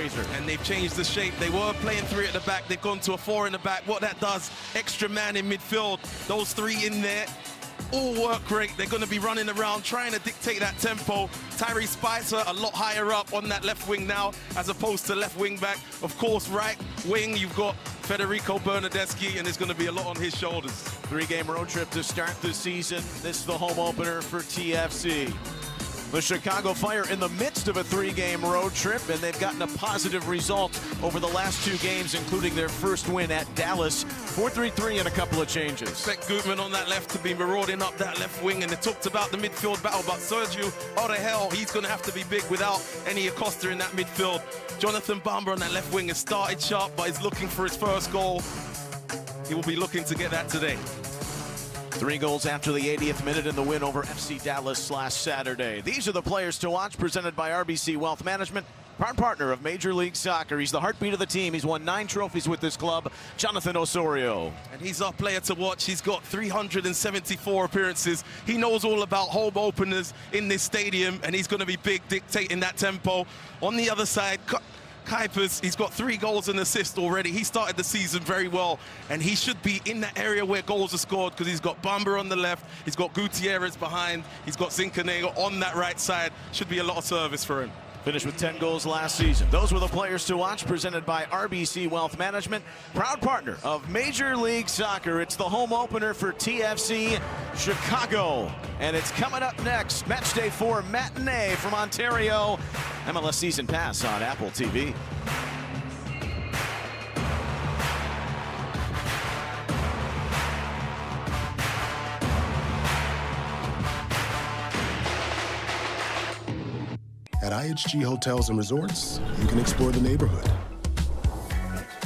laser. And they've changed the shape. They were playing 3 at the back. They've gone to a 4 in the back. What that does, extra man in midfield. Those 3 in there, all work great. They're going to be running around, trying to dictate that tempo. Tyrese Spicer a lot higher up on that left wing now, as opposed to left wing back. Of course, right wing, you've got Federico Bernardeschi, and there's going to be a lot on his shoulders. 3-game road trip to start the season. This is the home opener for TFC. The Chicago Fire in the midst of a 3-game road trip, and they've gotten a positive result over the last 2 games, including their first win at Dallas. 4-3-3 and a couple of changes. Expect Gutman on that left to be marauding up that left wing, and they talked about the midfield battle, but Sergio Orejel, he's going to have to be big without any Acosta in that midfield. Jonathan Bamba on that left wing has started sharp, but he's looking for his first goal. He will be looking to get that today. 3 goals after the 80th minute in the win over FC Dallas last Saturday. These are the players to watch, presented by RBC Wealth Management, proud partner of Major League Soccer. He's the heartbeat of the team. He's won 9 trophies with this club, Jonathan Osorio. And he's our player to watch. He's got 374 appearances. He knows all about home openers in this stadium, and he's going to be big, dictating that tempo. On the other side, Kuipers, he's got 3 goals and assists already. He started the season very well, and he should be in that area where goals are scored, because he's got Bamba on the left, he's got Gutierrez behind, he's got Zincanego on that right side. Should be a lot of service for him. Finished with 10 goals last season. Those were the players to watch, presented by RBC Wealth Management, proud partner of Major League Soccer. It's the home opener for TFC Chicago. And it's coming up next, Match Day 4 matinee from Ontario. MLS Season Pass on Apple TV. At IHG Hotels and Resorts, you can explore the neighborhood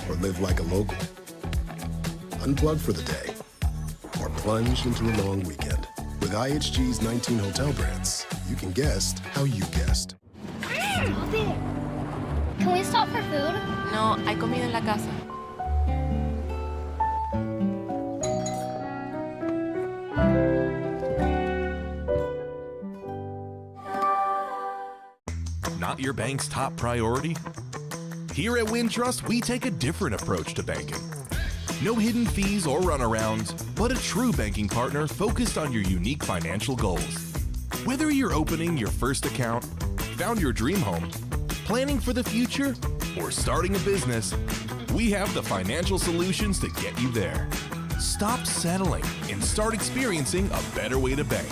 or live like a local. Unplug for the day or plunge into a long weekend. With IHG's 19 hotel brands, you can guest how you guest. Stop it! Can we stop for food? No, hay comida en la casa. Not your bank's top priority? Here at Wintrust, we take a different approach to banking. No hidden fees or runarounds, but a true banking partner focused on your unique financial goals. Whether you're opening your first account, found your dream home, planning for the future, or starting a business, we have the financial solutions to get you there. Stop settling and start experiencing a better way to bank.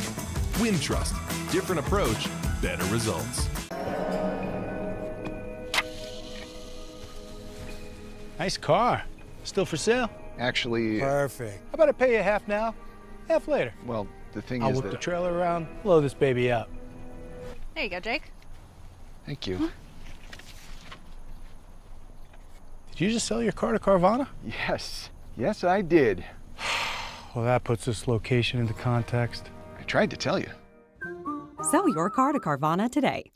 Wintrust, different approach, better results. Nice car. Still for sale? Actually... Perfect. How about I pay you half now, half later? Well, the thing I'll is whip that... the trailer around, load this baby up. There you go, Jake. Thank you. Did you just sell your car to Carvana? Yes. Yes, I did. Well, that puts this location into context. I tried to tell you. Sell your car to Carvana today.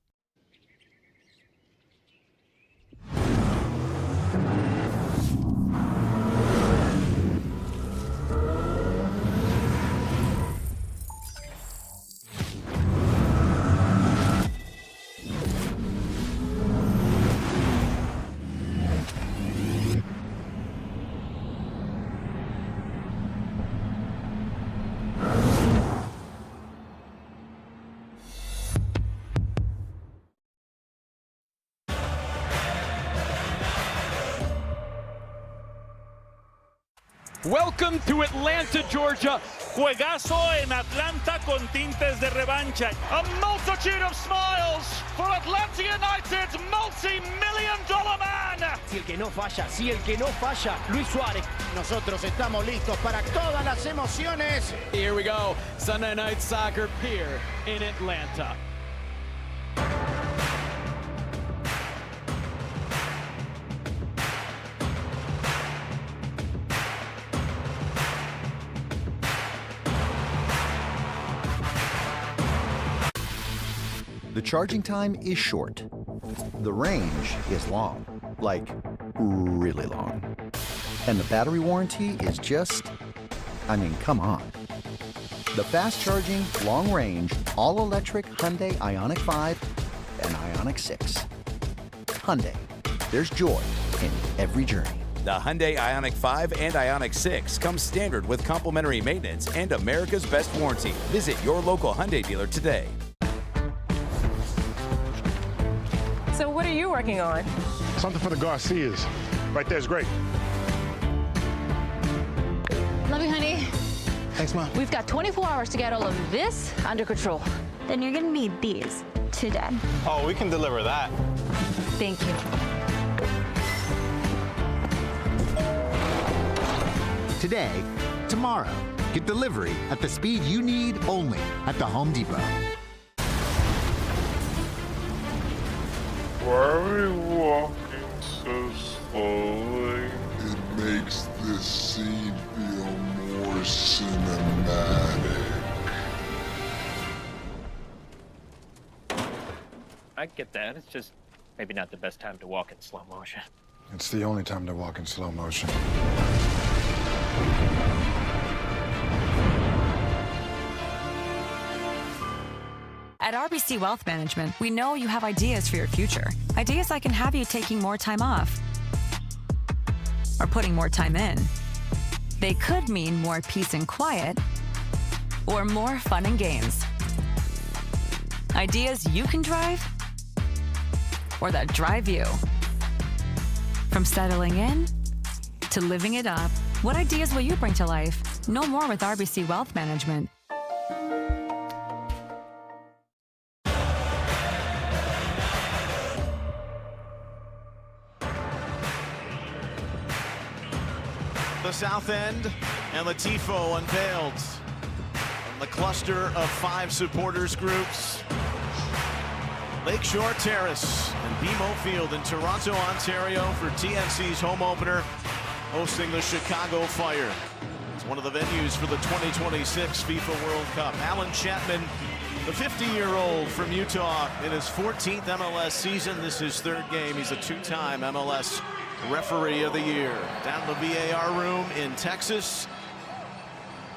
Welcome to Atlanta, Georgia. Juegazo en Atlanta con tintes de revancha. A multitude of smiles for Atlanta United's multi-million-dollar man. Si el que no falla, si el que no falla, Luis Suárez. Nosotros estamos listos para todas las emociones. Here we go. Sunday Night Soccer here in Atlanta. The charging time is short. The range is long, like really long. And the battery warranty is just, I mean, come on. The fast-charging, long-range, all-electric Hyundai Ioniq 5 and Ioniq 6. Hyundai. there's joy in every journey. The Hyundai Ioniq 5 and Ioniq 6 come standard with complimentary maintenance and America's best warranty. Visit your local Hyundai dealer today. So what are you working on? Something for the Garcias. Right there's great. Love you, honey. Thanks, Mom. We've got 24 hours to get all of this under control. Then you're gonna need these to Dad. Oh, we can deliver that. Thank you. Today, tomorrow. Get delivery at the speed you need only at the Home Depot. Why are we walking so slowly? It makes this scene feel more cinematic. I get that. It's just maybe not the best time to walk in slow motion. It's the only time to walk in slow motion. At RBC Wealth Management, we know you have ideas for your future. Ideas that can have you taking more time off or putting more time in. They could mean more peace and quiet or more fun and games. Ideas you can drive or that drive you. From settling in to living it up, what ideas will you bring to life? Know more with RBC Wealth Management. The south end, and the tifo unveiled from the cluster of 5 supporters groups. Lakeshore Terrace and BMO Field in Toronto, Ontario for TFC's home opener, hosting the Chicago Fire. It's one of the venues for the 2026 FIFA World Cup. Alan Chapman, the 50-year-old from Utah, in his 14th MLS season. This is his 3rd game. He's a 2-time MLS Referee of the Year. Down the VAR room in Texas,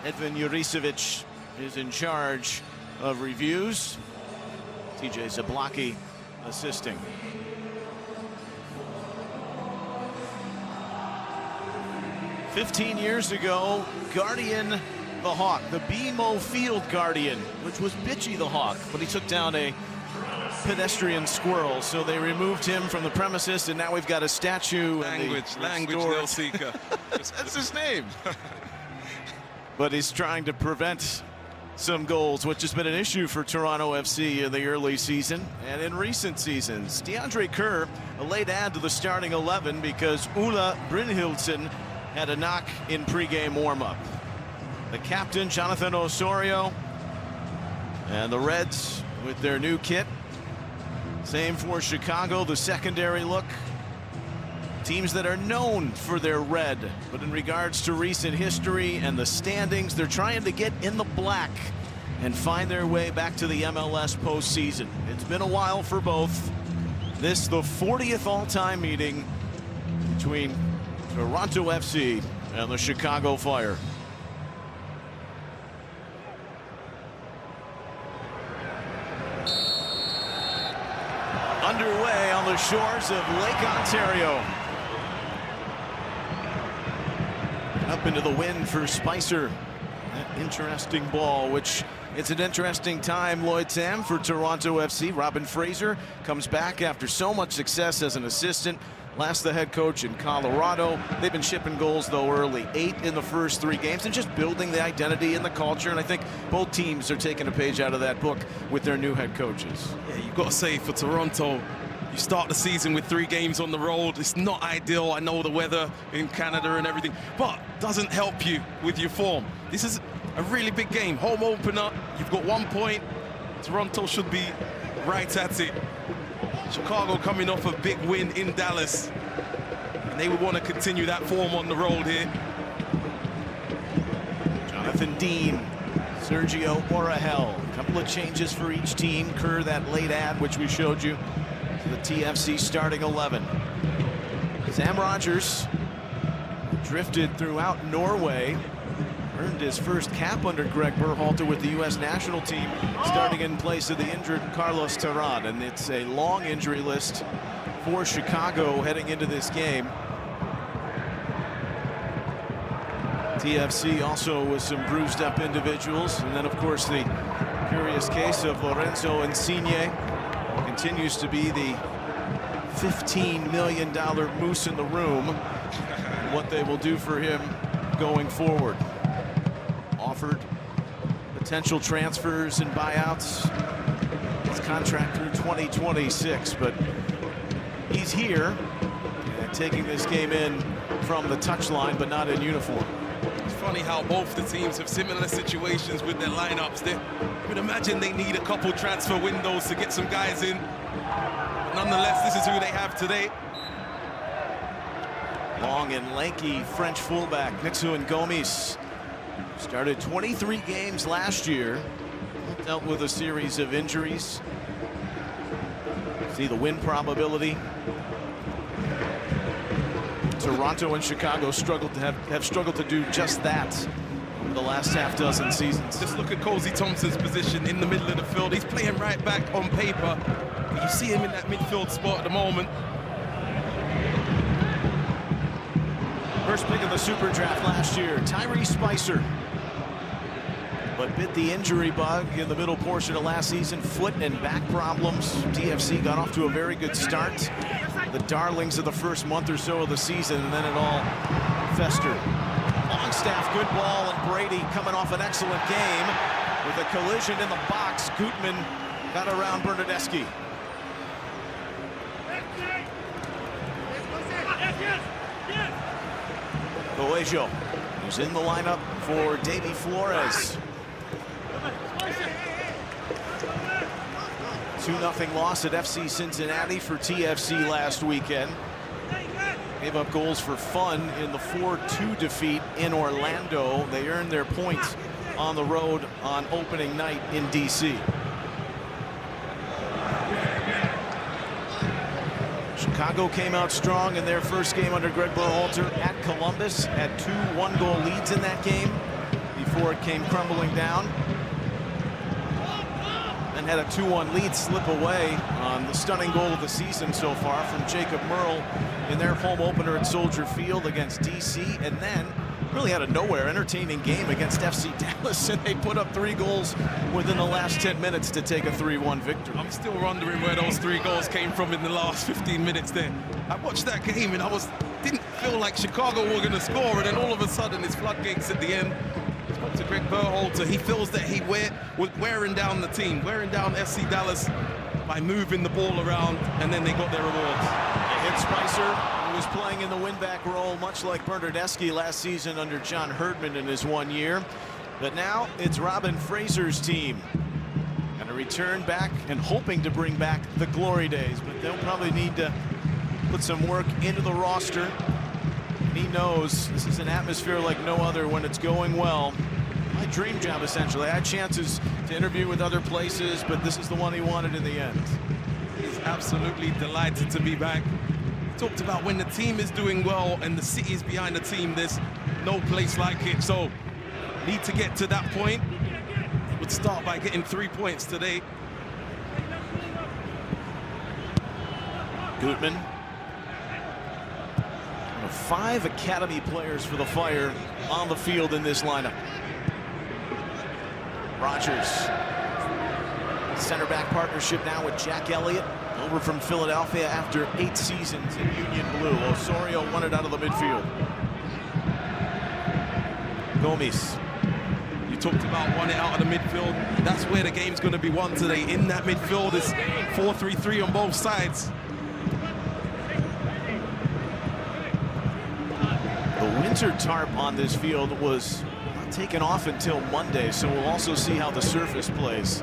Edvin Juricevic is in charge of reviews. TJ Zablocki assisting. "15 years ago, Guardian the Hawk, the BMO Field Guardian, which was Bitchy the Hawk, but he took down a pedestrian squirrel, so they removed him from the premises, and now we've got a statue. Language, Nel Seeker. That's his name. But he's trying to prevent some goals, which has been an issue for Toronto FC in the early season and in recent seasons. DeAndre Kerr, a late add to the starting 11 because Ulla Brynhildsen had a knock in pregame warm-up. The captain, Jonathan Osorio, and the Reds with their new kit. Same for Chicago, the secondary look. Teams that are known for their red, but in regards to recent history and the standings, they're trying to get in the black and find their way back to the MLS postseason. It's been a while for both. This, the 40th all-time meeting between Toronto FC and the Chicago Fire. Underway on the shores of Lake Ontario. Up into the wind for Spicer. That interesting ball, which it's an interesting time, Lloyd Sam, for Toronto FC. Robin Fraser comes back after so much success as an assistant. Last the head coach in Colorado. They've been shipping goals, though, early. 8 in the first 3 games, and just building the identity and the culture. And I think both teams are taking a page out of that book with their new head coaches. Yeah, you've got to say, for Toronto, you start the season with 3 games on the road. It's not ideal. I know the weather in Canada and everything, but doesn't help you with your form. This is a really big game. Home opener. You've got 1 point. Toronto should be right at it. Chicago coming off a big win in Dallas, and they would want to continue that form on the road here. Jonathan Dean, Sergio Orahel. A couple of changes for each team. Kerr, that late ad, which we showed you, to the TFC starting 11. Sam Rogers drifted throughout Norway. Earned his first cap under Greg Berhalter with the U.S. national team, starting in place of the injured Carlos Terran. And it's a long injury list for Chicago heading into this game. TFC also with some bruised up individuals. And then, of course, the curious case of Lorenzo Insigne continues to be the $15 million moose in the room. And what they will do for him going forward. Offered potential transfers and buyouts. His contract through 2026, but he's here and taking this game in from the touchline, but not in uniform. It's funny how both the teams have similar situations with their lineups. You would imagine they need a couple transfer windows to get some guys in. But nonetheless, this is who they have today. Long and lanky French fullback Nixon Gomes started 23 games last year. Dealt with a series of injuries. See the win probability. Toronto and Chicago struggled to have struggled to do just that over the last half dozen seasons. Just look at Cozy Thompson's position in the middle of the field. He's playing right back on paper, but you see him in that midfield spot at the moment. First pick of the Super Draft last year, Tyrese Spicer. But bit the injury bug in the middle portion of last season. Foot and back problems. TFC got off to a very good start. The darlings of the first month or so of the season, and then it all festered. Longstaff, good ball, and Brady coming off an excellent game. With a collision in the box, Gutman got around Bernardeschi. Coelho, who's in the lineup for Davy Flores. 2-0 loss at FC Cincinnati for TFC last weekend. Gave up goals for fun in the 4-2 defeat in Orlando. They earned their points on the road on opening night in DC. Chicago came out strong in their first game under Greg Berhalter at Columbus. Had 2 one-goal leads in that game before it came crumbling down. And had a 2-1 lead slip away on the stunning goal of the season so far from Jacob Merle in their home opener at Soldier Field against DC. And then really had a nowhere entertaining game against FC Dallas, and they put up 3 goals within the last 10 minutes to take a 3-1 victory. I'm still wondering where those 3 goals came from in the last 15 minutes there. I watched that game and didn't feel like Chicago were going to score, and then all of a sudden it's floodgates at the end. Spoke to Greg Berhalter. He feels that he was wearing down the team, wearing down FC Dallas by moving the ball around, and then they got their rewards. They hit Spicer, who was playing in the win-back role, much like Bernardeschi last season under John Herdman in his 1 year. But now it's Robin Fraser's team. And a return back and hoping to bring back the glory days, but they'll probably need to put some work into the roster. He knows this is an atmosphere like no other when it's going well. My dream job, essentially. I had chances to interview with other places, but this is the one he wanted in the end. He's absolutely delighted to be back. He talked about when the team is doing well and the city is behind the team, there's no place like it. So, need to get to that point. It would start by getting 3 points today. Gutman. 5 academy players for the Fire on the field in this lineup. Rogers. Center back partnership now with Jack Elliott, over from Philadelphia after 8 seasons in Union Blue. Osorio won it out of the midfield. Gomes. You talked about won it out of the midfield. That's where the game's going to be won today. In that midfield is 4-3-3 on both sides. The winter tarp on this field was not taken off until Monday, so we'll also see how the surface plays.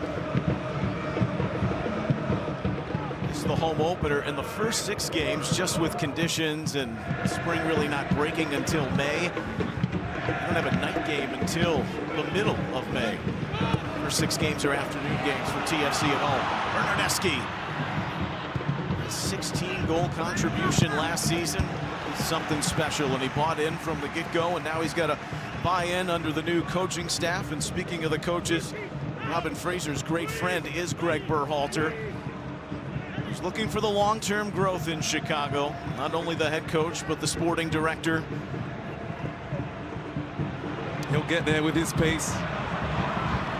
This is the home opener in the first 6 games, just with conditions and spring really not breaking until May. We don't have a night game until the middle of May. First 6 games are afternoon games for TFC at home. Bernardeschi, a 16-goal contribution last season. Something special, and he bought in from the get-go, and now he's got to buy in under the new coaching staff. And speaking of the coaches, Robin Fraser's great friend is Greg Berhalter. He's looking for the long-term growth in Chicago. Not only the head coach, but the sporting director. He'll get there with his pace.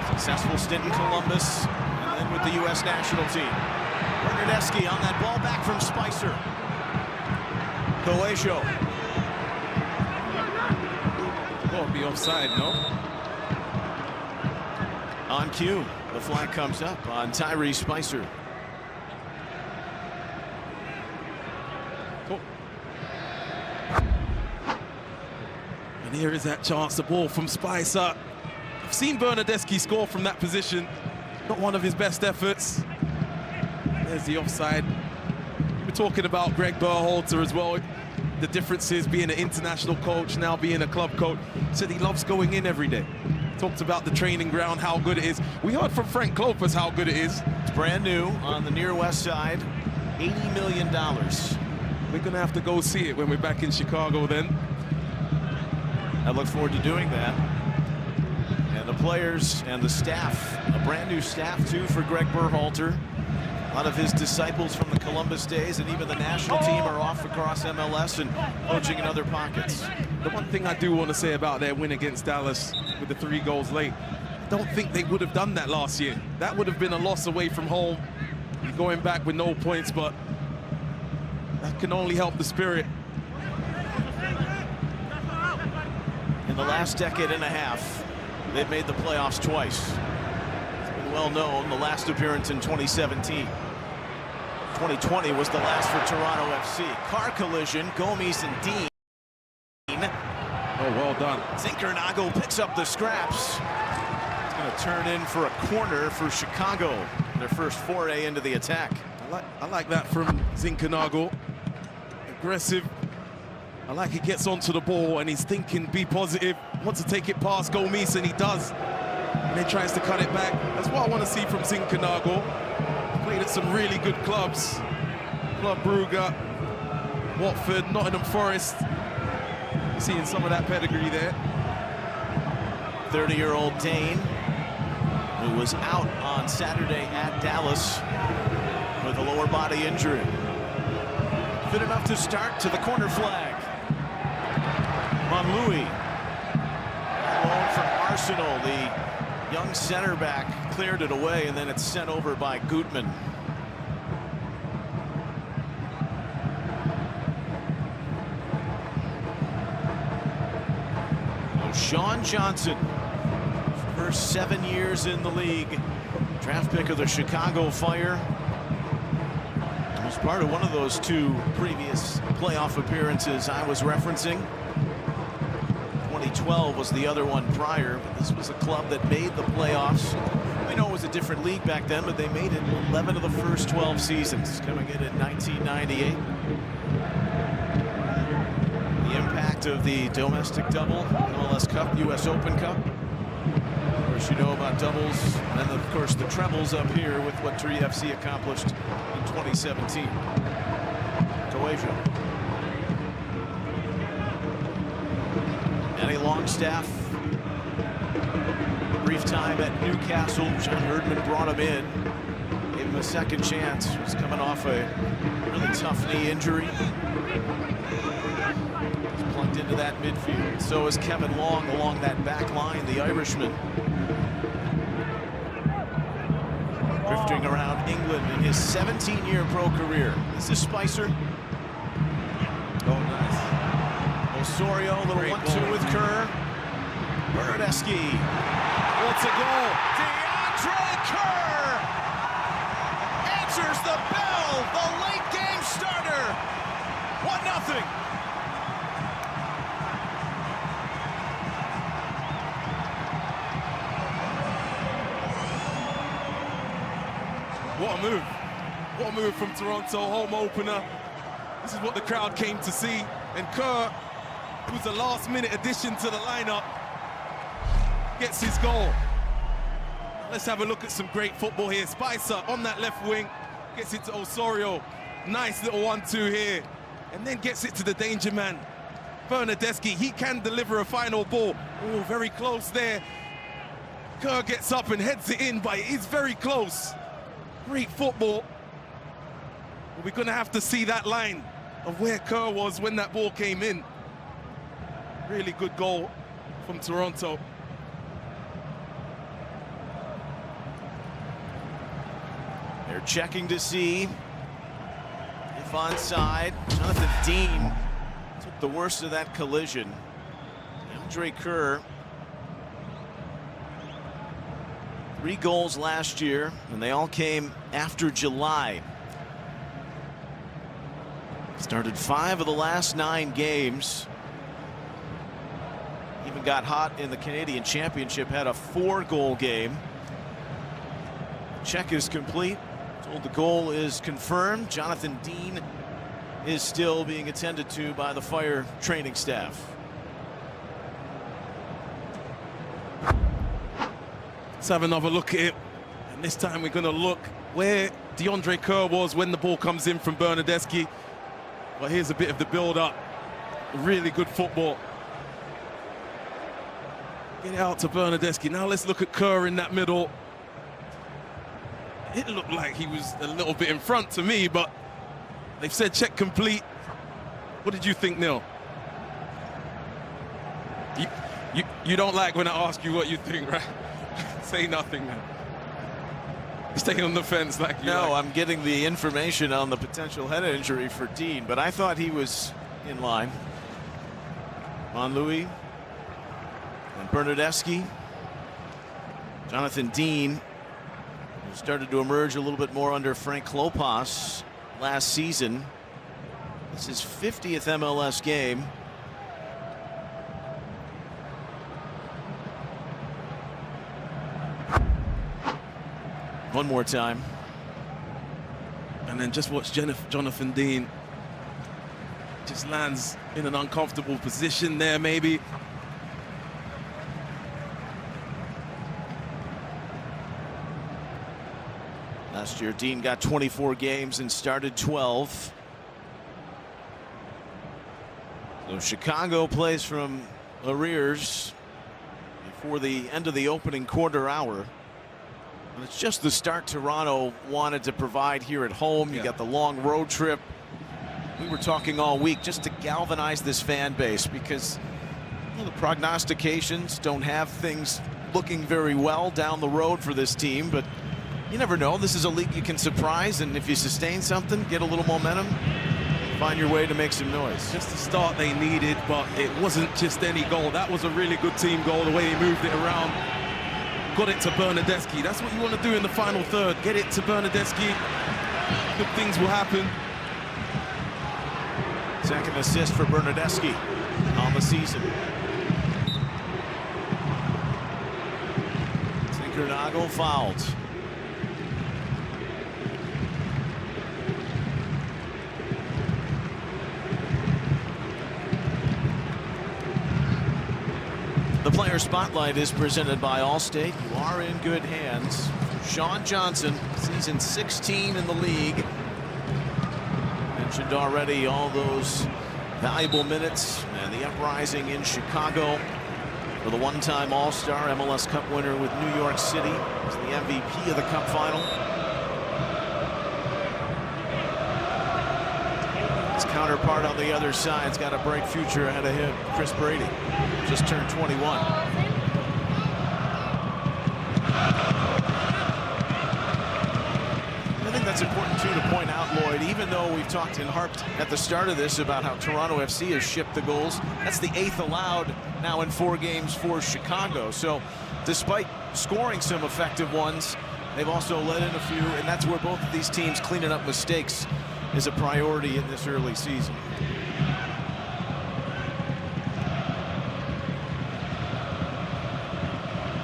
Successful stint in Columbus, and then with the U.S. national team. Bernardeschi on that ball back from Spicer. Coelho. Won't be offside, no? On cue, the flag comes up on Tyree Spicer. Cool. And here is that chance, the ball from Spicer. I've seen Bernardeschi score from that position. Not one of his best efforts. There's the offside. We're talking about Greg Berhalter as well. The differences being an international coach, now being a club coach. Said he loves going in every day. Talked about the training ground, how good it is. We heard from Frank Klopas how good it is. It's brand new on the near west side. $80 million. We're going to have to go see it when we're back in Chicago then. I look forward to doing that. And the players and the staff, a brand new staff too for Greg Berhalter. A lot of his disciples from the Columbus days and even the national team are off across MLS and coaching in other pockets. The one thing I do want to say about their win against Dallas with the 3 goals late, I don't think they would have done that last year. That would have been a loss away from home, going back with no points, but that can only help the spirit. In the last decade and a half, they've made the playoffs twice. It's been well known, the last appearance in 2017. 2020 was the last for Toronto FC. Car collision, Gomes and Dean. Oh, well done. Zinchenko picks up the scraps. It's going to turn in for a corner for Chicago. Their first foray into the attack. I like that from Zinchenko. Aggressive. I like he gets onto the ball and he's thinking, be positive. Wants to take it past Gomes, and he does. And then tries to cut it back. That's what I want to see from Zinchenko. Played at some really good clubs. Club Brugge, Watford, Nottingham Forest. Seeing some of that pedigree there. 30-year-old Dane, who was out on Saturday at Dallas with a lower body injury. Fit enough to start to the corner flag. Monlouis, loan from Arsenal, the young center back, cleared it away, and then it's sent over by Gutman. Sean Johnson, first 7 years in the league, draft pick of the Chicago Fire. Was part of one of those 2 previous playoff appearances I was referencing. 2012 was the other one prior, but this was a club that made the playoffs. We know it was a different league back then, but they made it 11 of the first 12 seasons, coming in 1998. The impact of the domestic double, MLS Cup, US Open Cup. Of course, you know about doubles, and then of course the trebles up here with what Three FC accomplished in 2017. Coelho. Danny Longstaff. Brief time at Newcastle. John Herdman brought him in. Gave him a second chance. He was coming off a really tough knee injury. He's plugged into that midfield. So is Kevin Long along that back line, the Irishman. Drifting around England in his 17-year pro career. This is Spicer. Oh, nice. Osorio, little 1-2 with Kerr. Bernardeschi. What's a goal? DeAndre Kerr answers the bell. The late game starter. 1-0. What a move. What a move from Toronto, home opener. This is what the crowd came to see. And Kerr, who's a last-minute addition to the lineup, gets his goal. Let's have a look at some great football here. Spicer on that left wing, gets it to Osorio. Nice little 1-2 here. And then gets it to the danger man, Bernardeschi. He can deliver a final ball. Oh, very close there. Kerr gets up and heads it in, but he's very close. Great football. we're going to have to see that line of where Kerr was when that ball came in. Really good goal from Toronto. They're checking to see if onside. Jonathan Dean took the worst of that collision. Andre Kerr, 3 goals last year, and they all came after July. Started 5 of the last 9 games. Even got hot in the Canadian Championship, had a 4-goal game. Check is complete. Told the goal is confirmed. Jonathan Dean is still being attended to by the Fire training staff. Let's have another look at it. And this time we're going to look where DeAndre Kerr was when the ball comes in from Bernardeschi. Well, here's a bit of the build-up. Really good football. Get it out to Bernardeschi. Now let's look at Kerr in that middle. It looked like he was a little bit in front to me, but they've said check complete. What did you think, Neil? You don't like when I ask you what you think, right? Say nothing then. Stay on the fence like you No, like. I'm getting the information on the potential head injury for Dean, but I thought he was in line. Monlouis and Bernardeschi. Jonathan Dean started to emerge a little bit more under Frank Klopas last season. This is his 50th MLS game. One more time. And then just watch Jonathan Dean. Just lands in an uncomfortable position there, maybe. Last year, Dean got 24 games and started 12. So Chicago plays from arrears before the end of the opening quarter hour. And it's just the start Toronto wanted to provide here at home. You got the long road trip. We were talking all week just to galvanize this fan base because the prognostications don't have things looking very well down the road for this team, but you never know. This is a league you can surprise, and if you sustain something, get a little momentum, find your way to make some noise. Just the start they needed, but it wasn't just any goal. That was a really good team goal, the way he moved it around. Got it to Bernardeschi. That's what you want to do in the final third. Get it to Bernardeschi. Good things will happen. Second assist for Bernardeschi on the season. Tinkernagle fouled. The player spotlight is presented by Allstate. You are in good hands. Sean Johnson, season 16 in the league. Mentioned already all those valuable minutes and the uprising in Chicago for the one-time All-Star MLS Cup winner with New York City. He's the MVP of the Cup final. His counterpart on the other side's got a bright future ahead of him. Chris Brady just turned 21. I think that's important too to point out, Lloyd, even though we've talked and harped at the start of this about how Toronto FC has shipped the goals, that's the 8th allowed now in 4 games for Chicago. So despite scoring some effective ones, they've also let in a few, and that's where both of these teams cleaning up mistakes is a priority in this early season.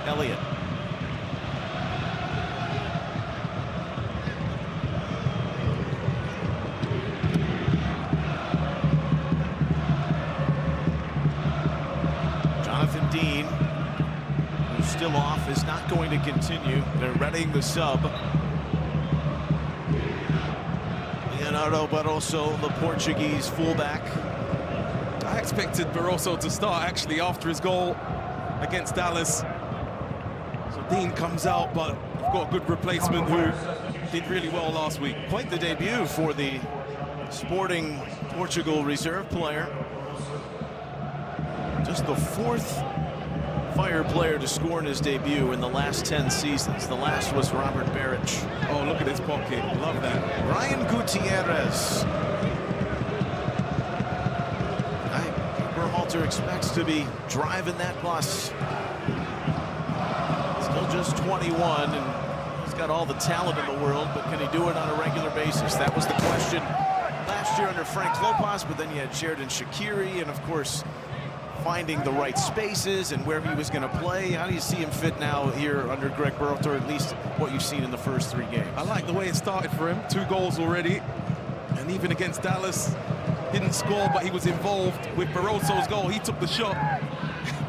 Elliott. Jonathan Dean, who's still off, is not going to continue. They're readying the sub. Leonardo Barroso, the Portuguese fullback. I expected Barroso to start actually after his goal against Dallas. So Dean comes out, but you've got a good replacement who did really well last week. Quite the debut for the Sporting Portugal reserve player. Just the 4th Fire player to score in his debut in the last 10 seasons. The last was Robert Beric. Oh, look at his pocket. Love that. Ryan Gutierrez. Berhalter expects to be driving that bus. Still just 21, and he's got all the talent in the world, but can he do it on a regular basis? That was the question last year under Frank Lopez, but then you had Xherdan Shaqiri, and of course, finding the right spaces and where he was going to play. How do you see him fit now here under Greg Berhalter, or at least what you've seen in the first 3 games? I like the way it started for him. 2 goals already. And even against Dallas, didn't score, but he was involved with Barroso's goal. He took the shot,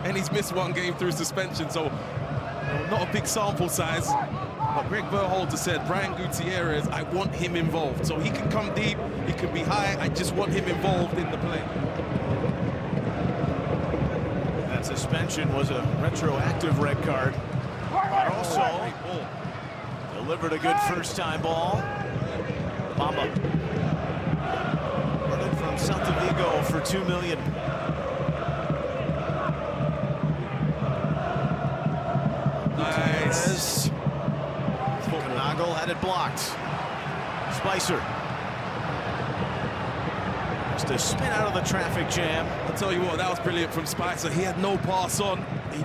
and he's missed 1 game through suspension. So not a big sample size. But Greg Berhalter said, Brian Gutierrez, I want him involved. So he can come deep, he can be high. I just want him involved in the play. Suspension was a retroactive red card. Also delivered a good first-time ball. Bamba running from Celta Vigo for $2 million. Nice. Nagel had it blocked. Spicer. To spin out of the traffic jam. I'll tell you what, that was brilliant from Spicer. He had no pass on. He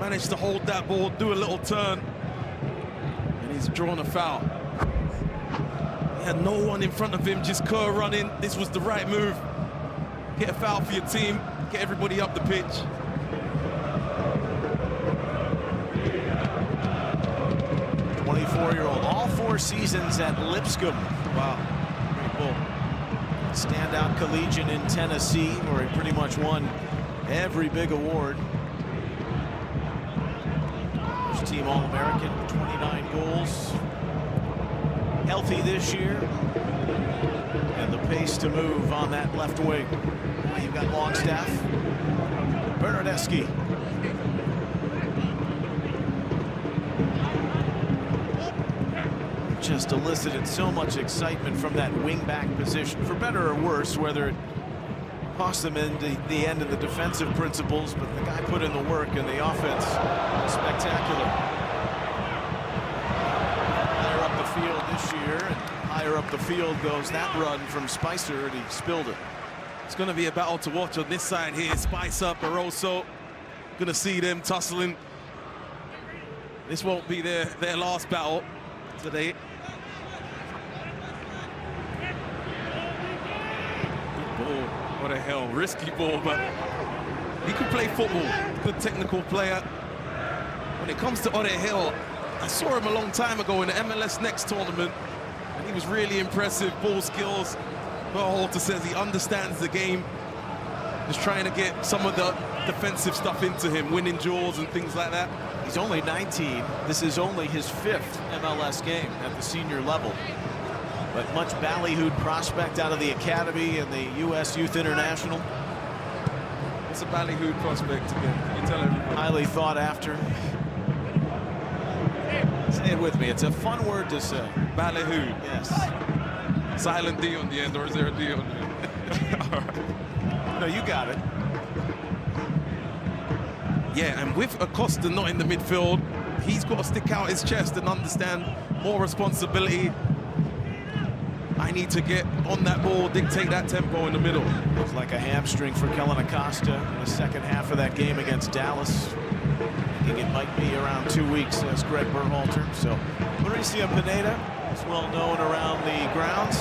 managed to hold that ball, do a little turn, and he's drawn a foul. He had no one in front of him, just Kerr running. This was the right move. Get a foul for your team, get everybody up the pitch. The 24-year-old, all 4 seasons at Lipscomb. Wow, great ball. Standout collegian in Tennessee, where he pretty much won every big award. First team All-American, 29 goals. Healthy this year. And the pace to move on that left wing. Now you've got Longstaff. Bernardeschi. Just elicited so much excitement from that wing-back position, for better or worse, whether it cost them in the end of the defensive principles, but the guy put in the work, and the offense spectacular. Higher up the field this year, and higher up the field goes that run from Spicer, and he spilled it. It's going to be a battle to watch on this side here. Spicer, Barroso, going to see them tussling. This won't be their last battle today. What the hell, risky ball, but he could play football. Good technical player. When it comes to Orehill, I saw him a long time ago in the MLS Next tournament, and he was really impressive, ball skills. Berhalter says he understands the game. Just trying to get some of the defensive stuff into him, winning duels and things like that. He's only 19. This is only his 5th MLS game at the senior level. But much ballyhooed prospect out of the academy and the U.S. Youth International. What's a ballyhooed prospect again? Can you tell everybody? Highly thought after. Say it with me. It's a fun word to say. Ballyhooed. Yes. Silent D on the end, or is there a D on the end? All right. No, you got it. Yeah, and with Acosta not in the midfield, he's got to stick out his chest and understand more responsibility. I need to get on that ball, dictate that tempo in the middle. Looks like a hamstring for Kellen Acosta in the second half of that game against Dallas. I think it might be around 2 weeks, says Greg Berhalter. So Mauricio Pineda is well known around the grounds.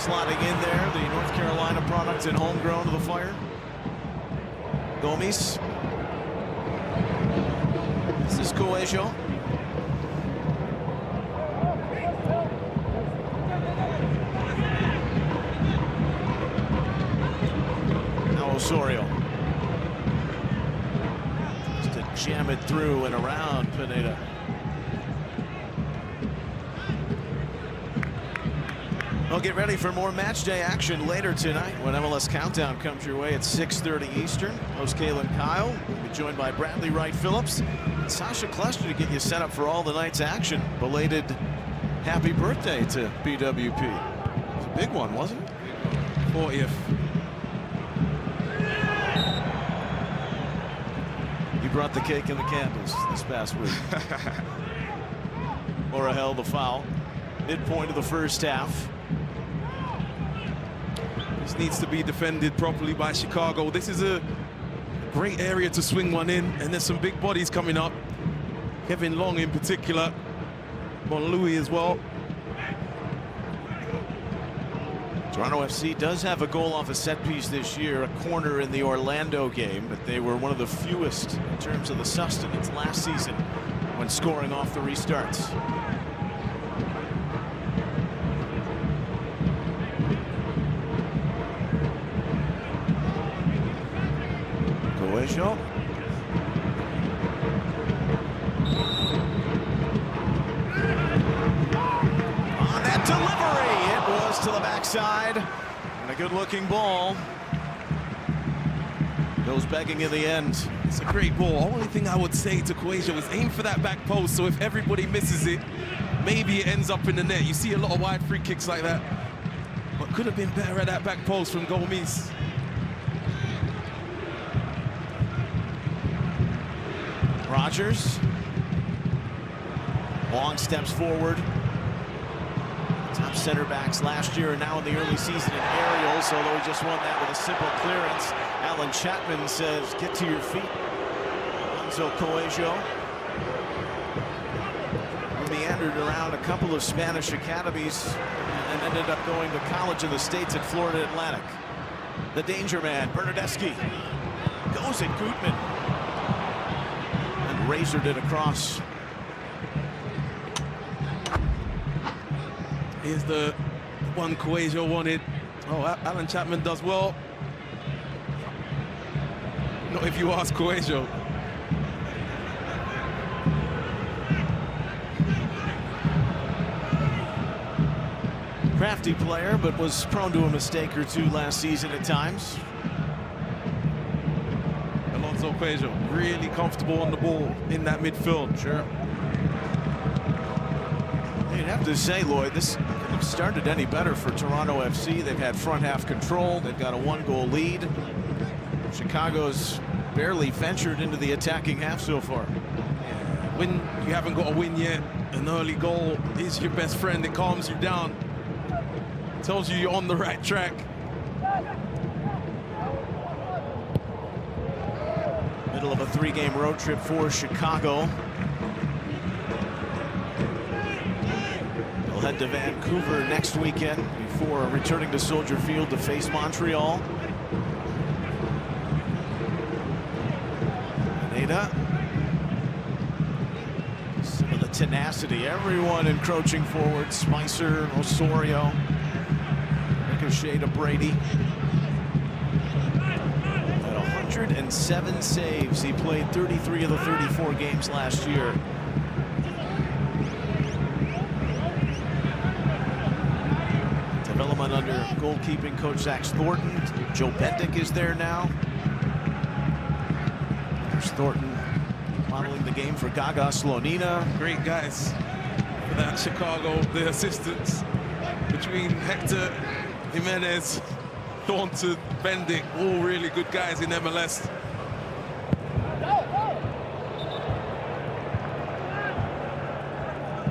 Slotting in there, the North Carolina product and homegrown to the Fire. Gomes. This is Coelho. Osorio. Just to jam it through and around Pineda. Well, get ready for more match day action later tonight when MLS Countdown comes your way at 6:30 Eastern. Host Kalen Kyle will be joined by Bradley Wright Phillips and Sasha Klester to get you set up for all the night's action. Belated happy birthday to BWP. It was a big one, wasn't it? 40th. He brought the cake and the candles this past week. Laura held the foul. Midpoint of the first half. This needs to be defended properly by Chicago. This is a great area to swing one in, and there's some big bodies coming up. Kevin Long in particular. Bon Louis as well. Toronto FC does have a goal off a set piece this year, a corner in the Orlando game, but they were one of the fewest in terms of the sustenance last season when scoring off the restarts. Coelho. On that delivery, it was to the backside, and a good-looking ball. Goes begging in the end. It's a great ball. Only thing I would say to Coelho is aim for that back post, so if everybody misses it, maybe it ends up in the net. You see a lot of wide free kicks like that, but could have been better at that back post from Gomes. Rogers. Long steps forward. Top center backs last year and now in the early season in aerials, although he just won that with a simple clearance. Alan Chapman says, get to your feet. Alonso Coelho meandered around a couple of Spanish academies and ended up going to college in the States at Florida Atlantic. The danger man, Bernardeschi, goes at Gutman and razored it across. Here's the one Coelho wanted. Oh, Alan Chapman does well. Not if you ask Coelho. Crafty player, but was prone to a mistake or two last season at times. Alonso Coelho, really comfortable on the ball in that midfield. Sure. You'd have to say, Lloyd, this couldn't have started any better for Toronto FC. They've had front half control. They've got a one-goal lead. Chicago's barely ventured into the attacking half so far. When you haven't got a win yet, an early goal is your best friend. It calms you down. Tells you you're on the right track. Middle of a three-game road trip for Chicago. They'll head to Vancouver next weekend before returning to Soldier Field to face Montreal. Pineda. Some of the tenacity, everyone encroaching forward. Spicer, Osorio. Ricochet to Brady. At 107 saves. He played 33 of the 34 games last year. Development under goalkeeping coach Zach Thornton. Joe Bendick is there now. There's Thornton modeling the game for Gaga Slonina. Great guys for that Chicago, the assistants between Hector, Jimenez, Thornton, Bendick, all really good guys in MLS.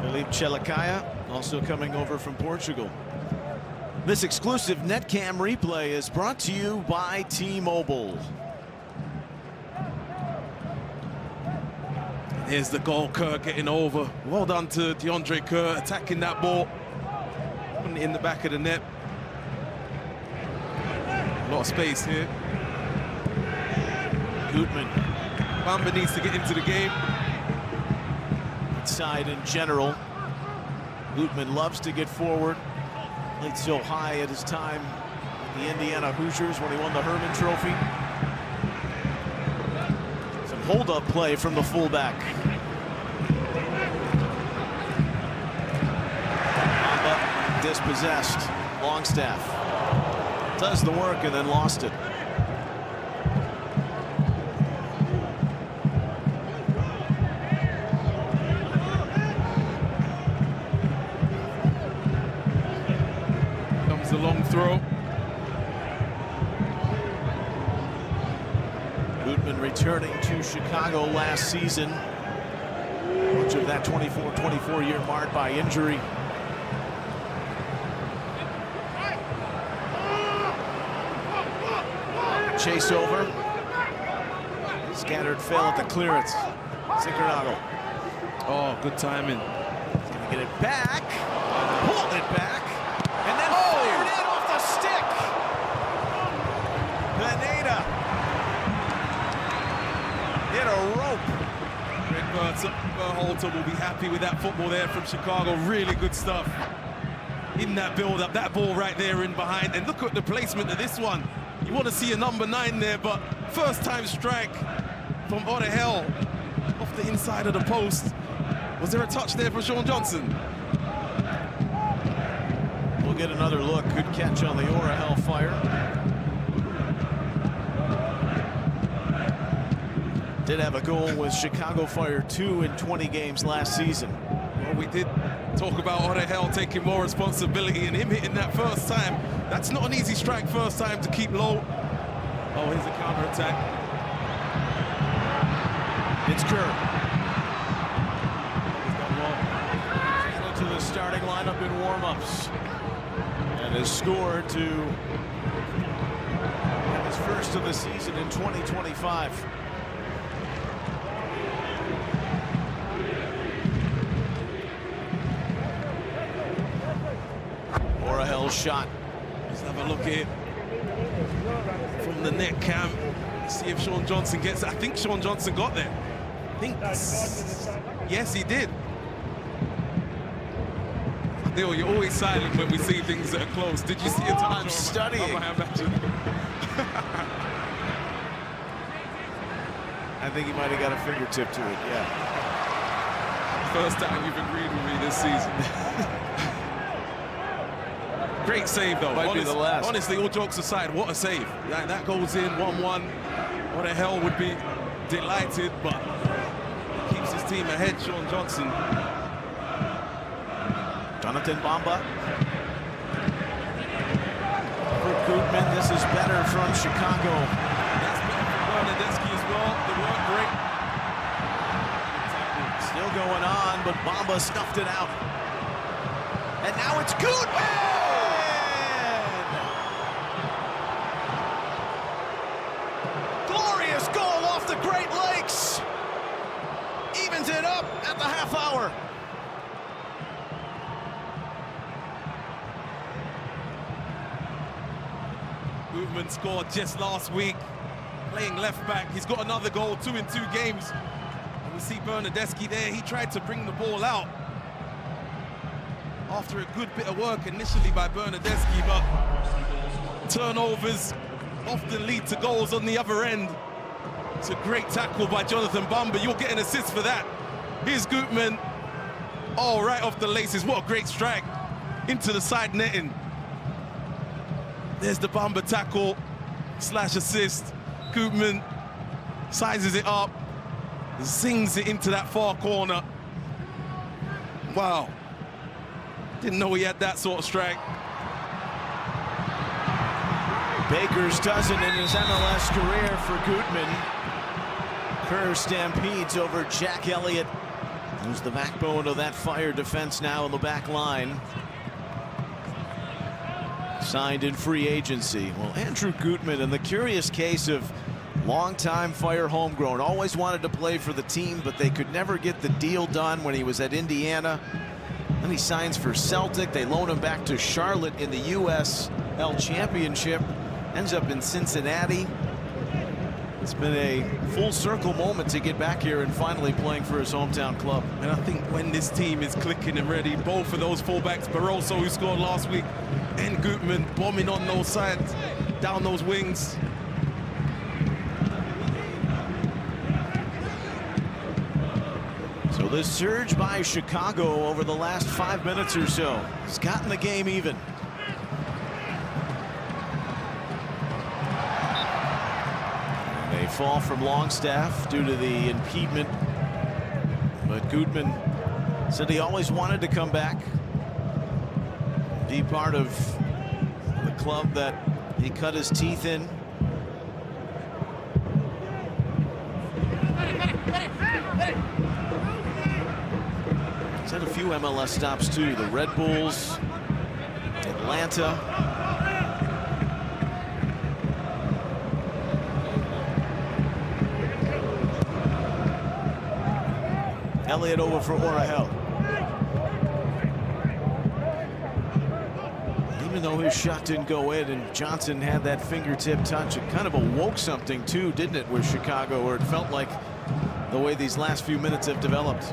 Philippe Chelikaya also coming over from Portugal. This exclusive Netcam replay is brought to you by T-Mobile. Here's the goal, Kerr getting over. Well done to DeAndre Kerr, attacking that ball. Putting it in the back of the net. A lot of space here. Gutman. Bamba needs to get into the game. Side in general. Gutman loves to get forward. Played so high at his time with the Indiana Hoosiers when he won the Herman Trophy. Some hold-up play from the fullback. Bamba dispossessed. Longstaff does the work and then lost it. throw. Gutman returning to Chicago last season. Much of that 24 year marred by injury. Chase over. Scattered fail at the clearance. Zickernagel. Oh, good timing. He's gonna get it back. Pulled it back. And then fired in off the stick. Pineda hit a rope. Greg Berhalter will be happy with that football there from Chicago. Really good stuff. In that build-up, that ball right there in behind. And look at the placement of this one. You want to see a number 9 there, but first-time strike from Orahel off the inside of the post. Was there a touch there for Sean Johnson? We'll get another look. Good catch on the Orahel fire. Did have a goal with Chicago Fire 2 in 20 games last season. Well, we did talk about Orahel taking more responsibility and him hitting that first time. That's not an easy strike first time to keep low. Oh, here's a counter-attack. It's Kerr. To the starting lineup in warm-ups. And has scored to have his first of the season in 2025. Orahel shot. Let's have a look here from the net cam. See if Sean Johnson gets it. I think Sean Johnson got there. I think, yes, he did. Neil, you're always silent when we see things that are close. Did you see it? I'm studying. I think he might have got a fingertip to it, yeah. First time you've agreed with me this season. Great save, though. Might be the last. Honestly, all jokes aside, what a save. That goes in 1-1. Orahel would be delighted, but keeps his team ahead, Sean Johnson. Jonathan Bamba. For Gutman, this is better from Chicago. That's better from Bernadeschi as well. The work great. Still going on, but Bamba snuffed it out. And now it's Gutman! Glorious goal off the Great Lakes. Evens it up at the half hour. Gutman scored just last week, playing left back. He's got another goal, 2 in 2 games. And we see Bernadeschi there. He tried to bring the ball out after a good bit of work initially by Bernadeschi, but turnovers often lead to goals on the other end. It's a great tackle by Jonathan Bamba. You'll get an assist for that. Here's Gutman. Oh, right off the laces. What a great strike into the side netting. There's the Bamba tackle / assist. Gutman sizes it up, zings it into that far corner. Wow. Didn't know he had that sort of strike. Baker's dozen in his MLS career for Gutman. Kerr stampedes over Jack Elliott, who's the backbone of that Fire defense now in the back line. Signed in free agency. Well, Andrew Gutman, in the curious case of longtime Fire homegrown, always wanted to play for the team, but they could never get the deal done when he was at Indiana. Then he signs for Celtic. They loan him back to Charlotte in the USL Championship. Ends up in Cincinnati. It's been a full circle moment to get back here and finally playing for his hometown club. And I think when this team is clicking and ready, both of those fullbacks, Barroso, who scored last week, and Gutman bombing on those sides, down those wings. So this surge by Chicago over the last 5 minutes or so has gotten the game even. And a fall from Longstaff due to the impediment. But Gutman said he always wanted to come back, be part of the club that he cut his teeth in. He's had a few MLS stops too. The Red Bulls, Atlanta. Elliott over for Orahel. Even though his shot didn't go in and Johnson had that fingertip touch, it kind of awoke something too, didn't it, with Chicago, or it felt like the way these last few minutes have developed.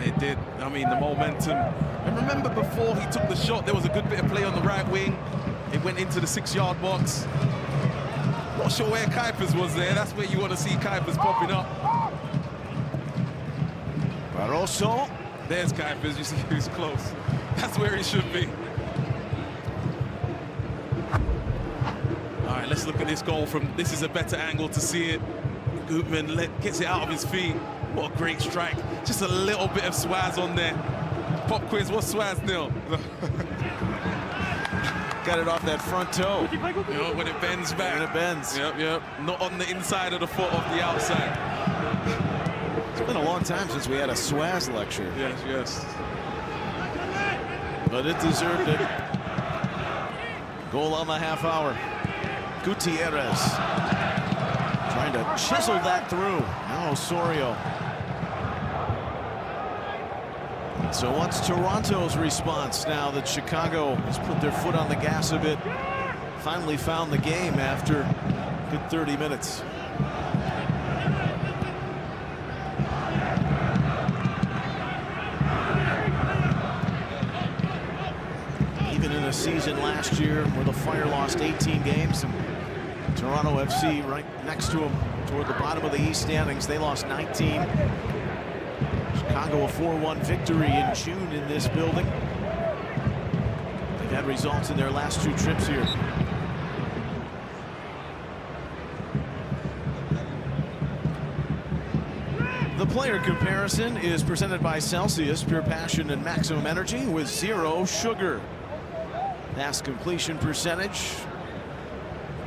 It did. I mean, the momentum. And remember, before he took the shot, there was a good bit of play on the right wing. It went into the 6-yard box. Not sure where Kuipers was there. That's where you want to see Kuipers popping up. Barroso. There's Kuipers. You see who's close. That's where he should be. All right, let's look at this goal from. This is a better angle to see it. Gutman gets it out of his feet. What a great strike. Just a little bit of swaz on there. Pop quiz, what's swaz, Neil? Got it off that front toe. You know, when it bends back. When it bends. Yep, yep. Not on the inside of the foot, off the outside. It's been a long time since we had a swaz lecture. Yes, yes. But it deserved it. Goal on the half hour. Gutierrez trying to chisel that through. Now Osorio. So what's Toronto's response now that Chicago has put their foot on the gas a bit? Finally found the game after a good 30 minutes. Even in a season last year where the Fire lost 18 games, and Toronto FC right next to them toward the bottom of the East standings, they lost 19. Chicago a 4-1 victory in June in this building. They've had results in their last 2 trips here. The player comparison is presented by Celsius, pure passion and maximum energy with 0 sugar. Pass completion percentage.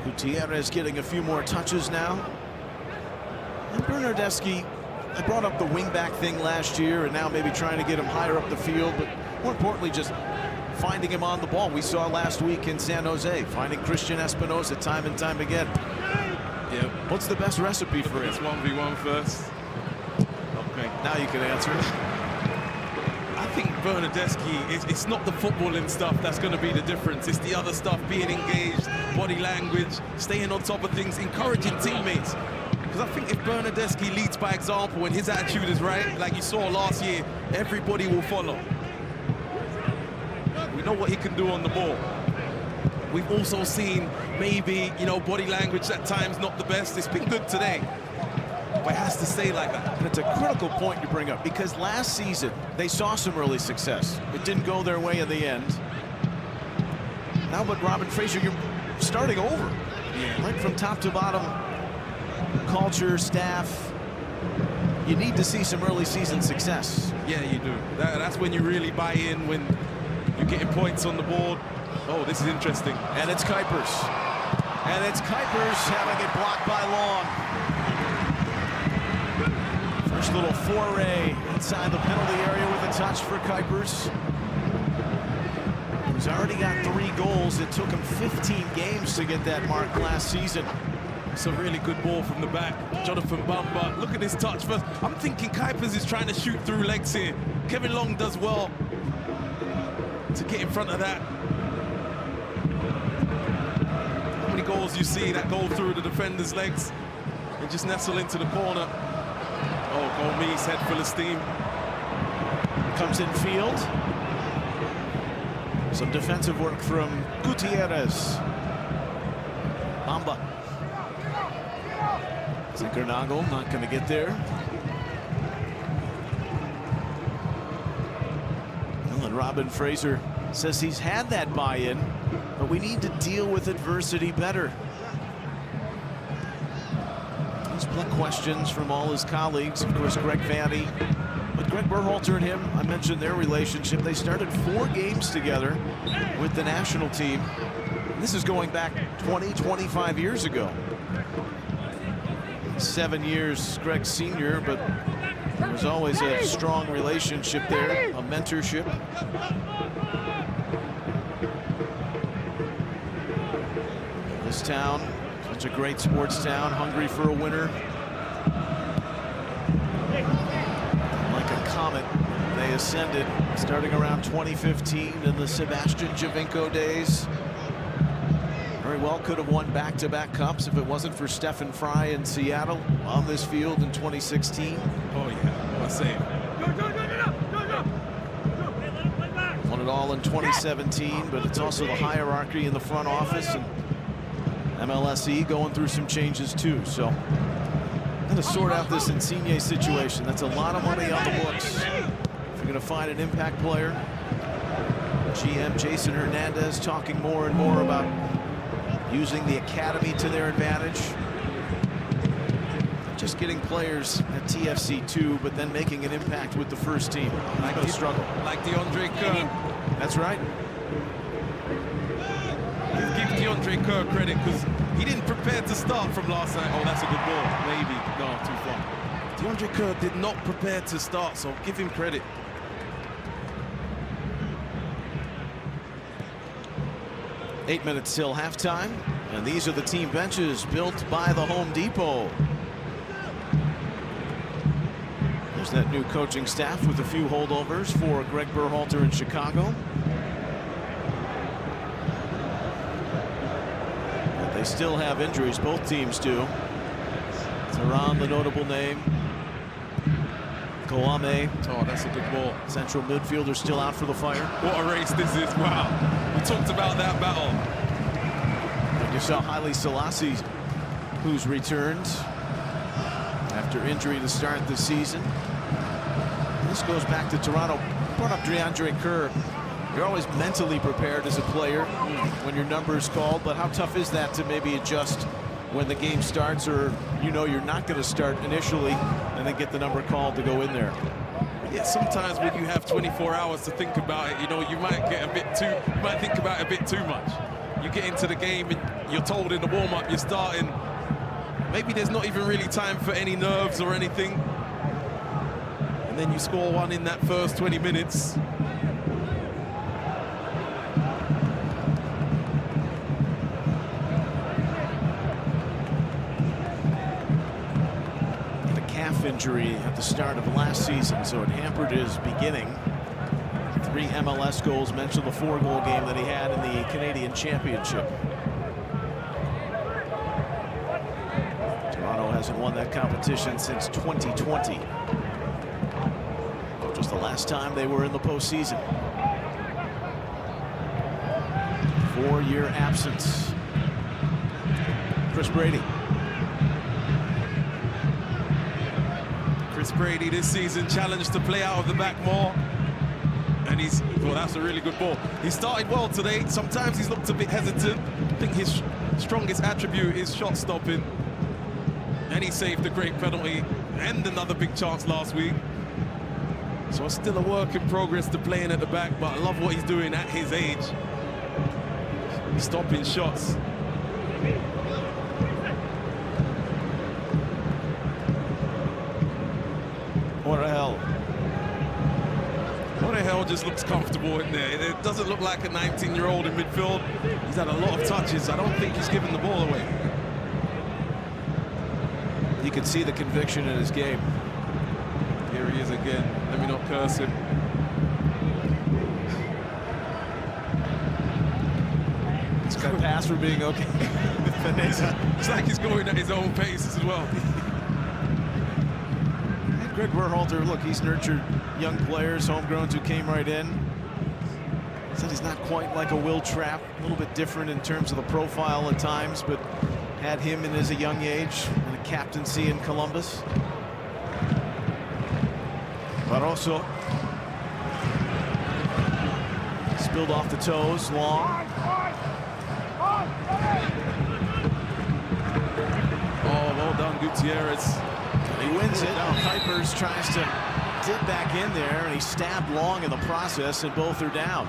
Gutierrez getting a few more touches now. And Bernardeschi, I brought up the wingback thing last year, and now maybe trying to get him higher up the field, but more importantly, just finding him on the ball. We saw last week in San Jose, finding Christian Espinosa time and time again. Yeah. What's the best recipe for it? It's 1v1 first. Okay, now you can answer it. I think Bernardeschi, it's not the footballing stuff that's going to be the difference. It's the other stuff, being engaged, body language, staying on top of things, encouraging teammates. Because I think if Bernardeschi leads by example and his attitude is right, like you saw last year, everybody will follow. We know what he can do on the ball. We've also seen maybe, you know, body language at times not the best. It's been good today, but it has to stay like that. And it's a critical point to bring up, because last season they saw some early success. It didn't go their way in the end. Now, but Robin Fraser, you're starting over. Yeah. Right from top to bottom. Culture, staff, you need to see some early season success. Yeah, you do. That's when you really buy in, when you're getting points on the board. Oh, this is interesting. And it's Kuipers. And it's Kuipers having it blocked by Long. First little foray inside the penalty area with a touch for Kuipers. He's already got 3 goals. It took him 15 games to get that mark last season. It's a really good ball from the back. Jonathan Bamba, look at this touch first. I'm thinking Kuipers is trying to shoot through legs here. Kevin Long does well to get in front of that. How many goals you see that go through the defender's legs and just nestle into the corner? Oh, Gomes, head full of steam. Comes in field. Some defensive work from Gutierrez. Bamba. Zinkernagel not going to get there. Well, and Robin Fraser says he's had that buy-in, but we need to deal with adversity better. He's put questions from all his colleagues. Of course, Greg Vanny. But Greg Berhalter and him, I mentioned their relationship. They started 4 games together with the national team. This is going back 20, 25 years ago. 7 years Greg Sr., but there was always a strong relationship there, a mentorship. This town, such a great sports town, hungry for a winner. Like a comet, they ascended starting around 2015 in the Sebastian Giovinco days. Very well could have won back-to-back cups if it wasn't for Stephen Fry in Seattle on this field in 2016. Oh yeah, what a save. Won it all in 2017, but it's also the hierarchy in the front office, and MLSE going through some changes too. So going to sort out this Insigne situation. That's a lot of money on the books. If you're going to find an impact player, GM Jason Hernandez talking more and more about using the academy to their advantage. Just getting players at TFC2, but then making an impact with the first team. Like the struggle. Like DeAndre Kerr. That's right. Give DeAndre Kerr credit because he didn't prepare to start from last night. Oh, that's a good ball. Maybe. No, too far. DeAndre Kerr did not prepare to start, so give him credit. Eight minutes till halftime, and these are the team benches built by the Home Depot. There's that new coaching staff with a few holdovers for Greg Berhalter in Chicago. But they still have injuries, both teams do. Tehran, the notable name. Kouame. Oh, that's a good ball. Central midfielder still out for the Fire. What a race this is. Wow. We talked about that battle. And you saw Haile Selassie, who's returned after injury to start the season. This goes back to Toronto. Brought up DeAndre Kerr. You're always mentally prepared as a player when your number is called, but how tough is that to maybe adjust when the game starts, or you know you're not going to start initially and then get the number called to go in there? Yeah, sometimes when you have 24 hours to think about it, you know, you might get a bit too, you might think about it a bit too much. You get into the game and you're told in the warm-up you're starting. Maybe there's not even really time for any nerves or anything. And then you score one in that first 20 minutes. Injury at the start of last season, so it hampered his beginning. 3 MLS goals, mentioned the 4-goal game that he had in the Canadian Championship. Toronto hasn't won that competition since 2020. Just the last time they were in the postseason. 4-year absence. Chris Brady. Chris Brady this season challenged to play out of the back more, and he's, well, that's a really good ball. He started well today. Sometimes he's looked a bit hesitant. I think his strongest attribute is shot stopping, and he saved a great penalty and another big chance last week. So it's still a work in progress to playing at the back, but I love what he's doing at his age. Stopping shots. What the hell just looks comfortable in there. It doesn't look like a 19-year-old in midfield. He's had a lot of touches. I don't think he's given the ball away. You can see the conviction in his game. Here he is again. Let me not curse him. He's got a pass for being okay. It's like he's going at his own pace as well. Greg Berhalter, look, he's nurtured young players, homegrowns who came right in. Said he's not quite like a Will Trapp, a little bit different in terms of the profile at times, but had him in as a young age and a captaincy in Columbus. But also spilled off the toes, long. Oh, well done, Gutierrez. He wins it. Now Kuipers tries to dip back in there, and he stabbed Long in the process, and both are down.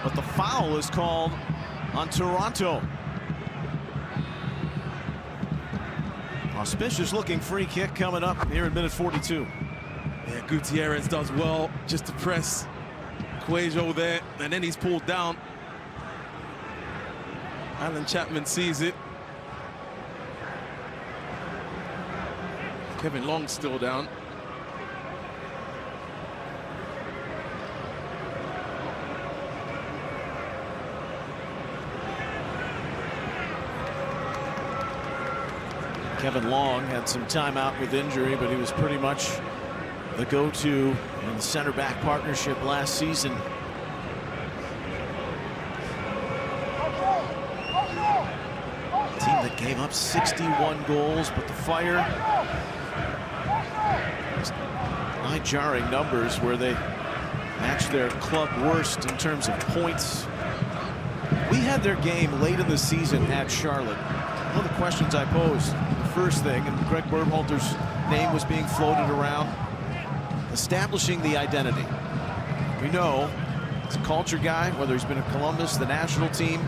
But the foul is called on Toronto. Auspicious looking free kick coming up here in minute 42. Yeah, Gutierrez does well just to press Cuello there, and then he's pulled down. Alan Chapman sees it. Kevin Long still down. Kevin Long had some time out with injury, but he was pretty much the go-to in the center back partnership last season. A team that gave up 61 goals, but the Fire, high jarring numbers where they matched their club worst in terms of points. We had their game late in the season at Charlotte. One of the questions I posed, the first thing, and Greg Berhalter's name was being floated around, establishing the identity. We know it's a culture guy, whether he's been at Columbus, the national team,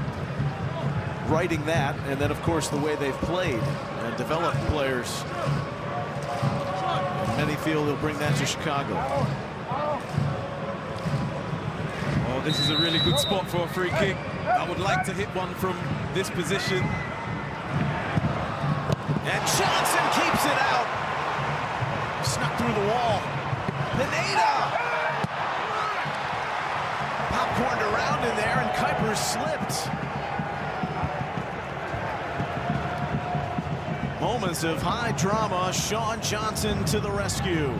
writing that, and then of course the way they've played and developed players. And many feel they'll bring that to Chicago. Oh, this is a really good spot for a free kick. I would like to hit one from this position. And Johnson keeps it out. Snuck through the wall. Pineda popcorned around in there, and Kuiper slipped. Moments of high drama. Sean Johnson to the rescue.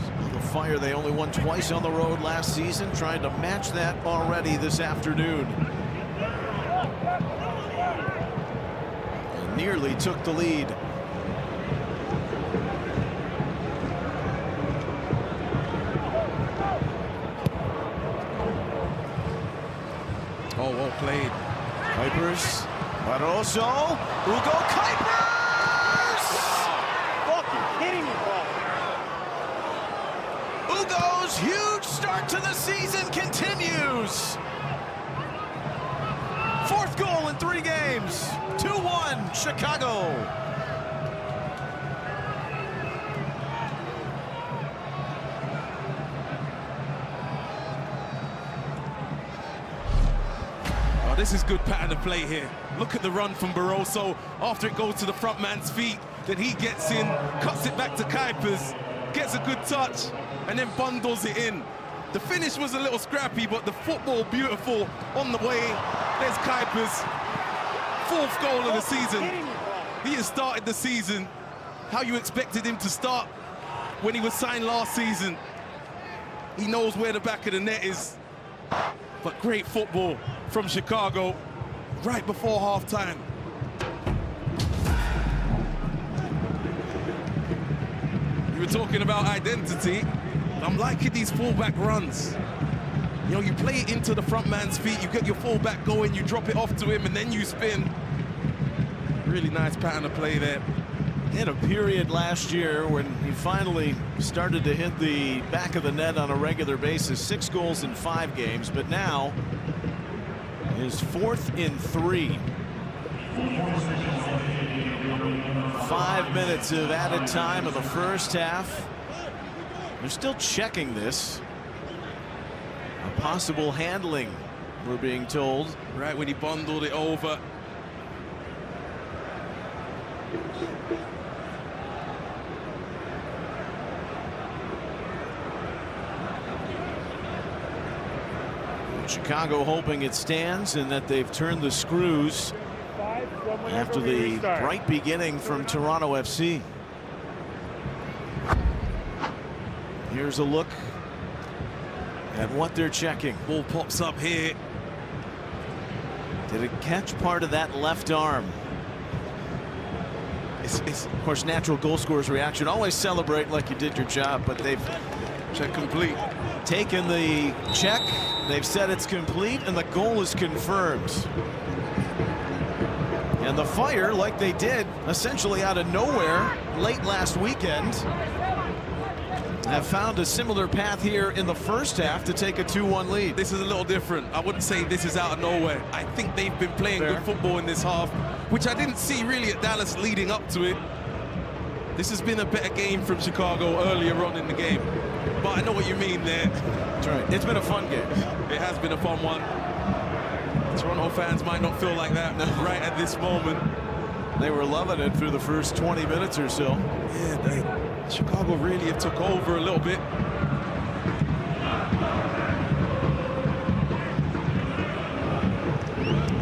So the Fire, they only won twice on the road last season, trying to match that already this afternoon. And nearly took the lead. Oh, well played. Kuipers, Barroso, Hugo Kuipers! Fucking kidding me, bro. Hugo's huge start to the season continues. Fourth goal in 3 games. 2-1 Chicago. This is good pattern of play here. Look at the run from Barroso. After it goes to the front man's feet, then he gets in, cuts it back to Kuipers, gets a good touch, and then bundles it in. The finish was a little scrappy, but the football beautiful on the way. There's Kuipers, 4th goal of the season. He has started the season how you expected him to start when he was signed last season. He knows where the back of the net is. But great football from Chicago right before halftime. You were talking about identity. I'm liking these fullback runs. You know, you play it into the front man's feet, you get your fullback going, you drop it off to him, and then you spin. Really nice pattern of play there. He had a period last year when he finally started to hit the back of the net on a regular basis. 6 goals in 5 games, but now his 4th in 3. 5 minutes of added time in the first half. They're still checking this. A possible handling, we're being told. Right when he bundled it over. Chicago hoping it stands and that they've turned the screws after the bright beginning from Toronto FC. Here's a look at what they're checking. Ball pops up here. Did it catch part of that left arm? It's of course natural goal scorer's reaction. Always celebrate like you did your job, but they've check complete. Taken the check. They've said it's complete, and the goal is confirmed. And the Fire, like they did essentially out of nowhere late last weekend, have found a similar path here in the first half to take a 2-1 lead. This is a little different. I wouldn't say this is out of nowhere. I think they've been playing good football in this half, which I didn't see really at Dallas leading up to it. This has been a better game from Chicago earlier on in the game. But I know what you mean there. That's right. It's been a fun game. It has been a fun one. Toronto fans might not feel like that right at this moment. They were loving it through the first 20 minutes or so. Yeah, Chicago really have took over a little bit.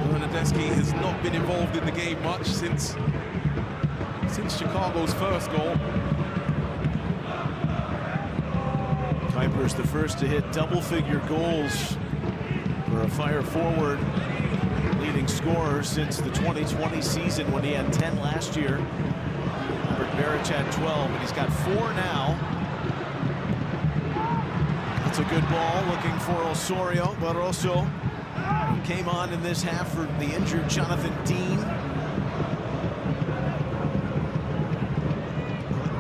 Bernadeschi has not been involved in the game much since Chicago's first goal. Kuiper's the first to hit double-figure goals for a Fire forward, leading scorer since the 2020 season when he had 10 last year. Robert Barrich had 12, but he's got 4 now. That's a good ball, looking for Osorio. Barroso came on in this half for the injured Jonathan Dean.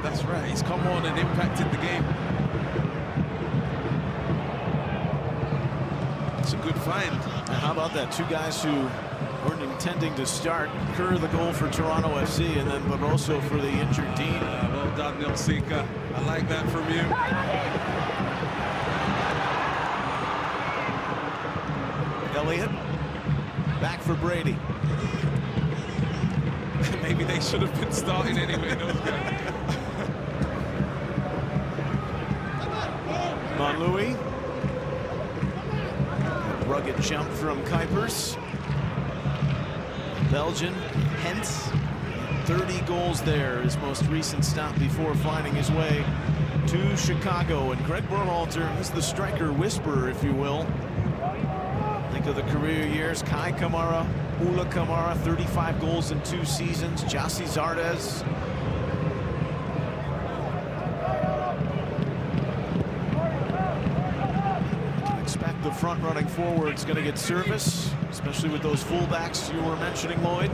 That's right, he's come on and impacted the game. It's a good find. And how about that? 2 guys who weren't intending to start. Kerr the goal for Toronto FC, and then Barroso for the injured Dean. Well done, Nelsika. I like that from you. Elliott, back for Brady. Maybe they should have been starting anyway, those guys. Monlouis. Rugged jump from Kuipers. Belgian, Hentz, 30 goals there, his most recent stop before finding his way to Chicago. And Greg Berhalter is the striker whisperer, if you will. Think of the career years. Kai Kamara, Ula Kamara, 35 goals in 2 seasons. Jossie Zardes. Expect the front-running forward's going to get service, especially with those fullbacks you were mentioning, Lloyd.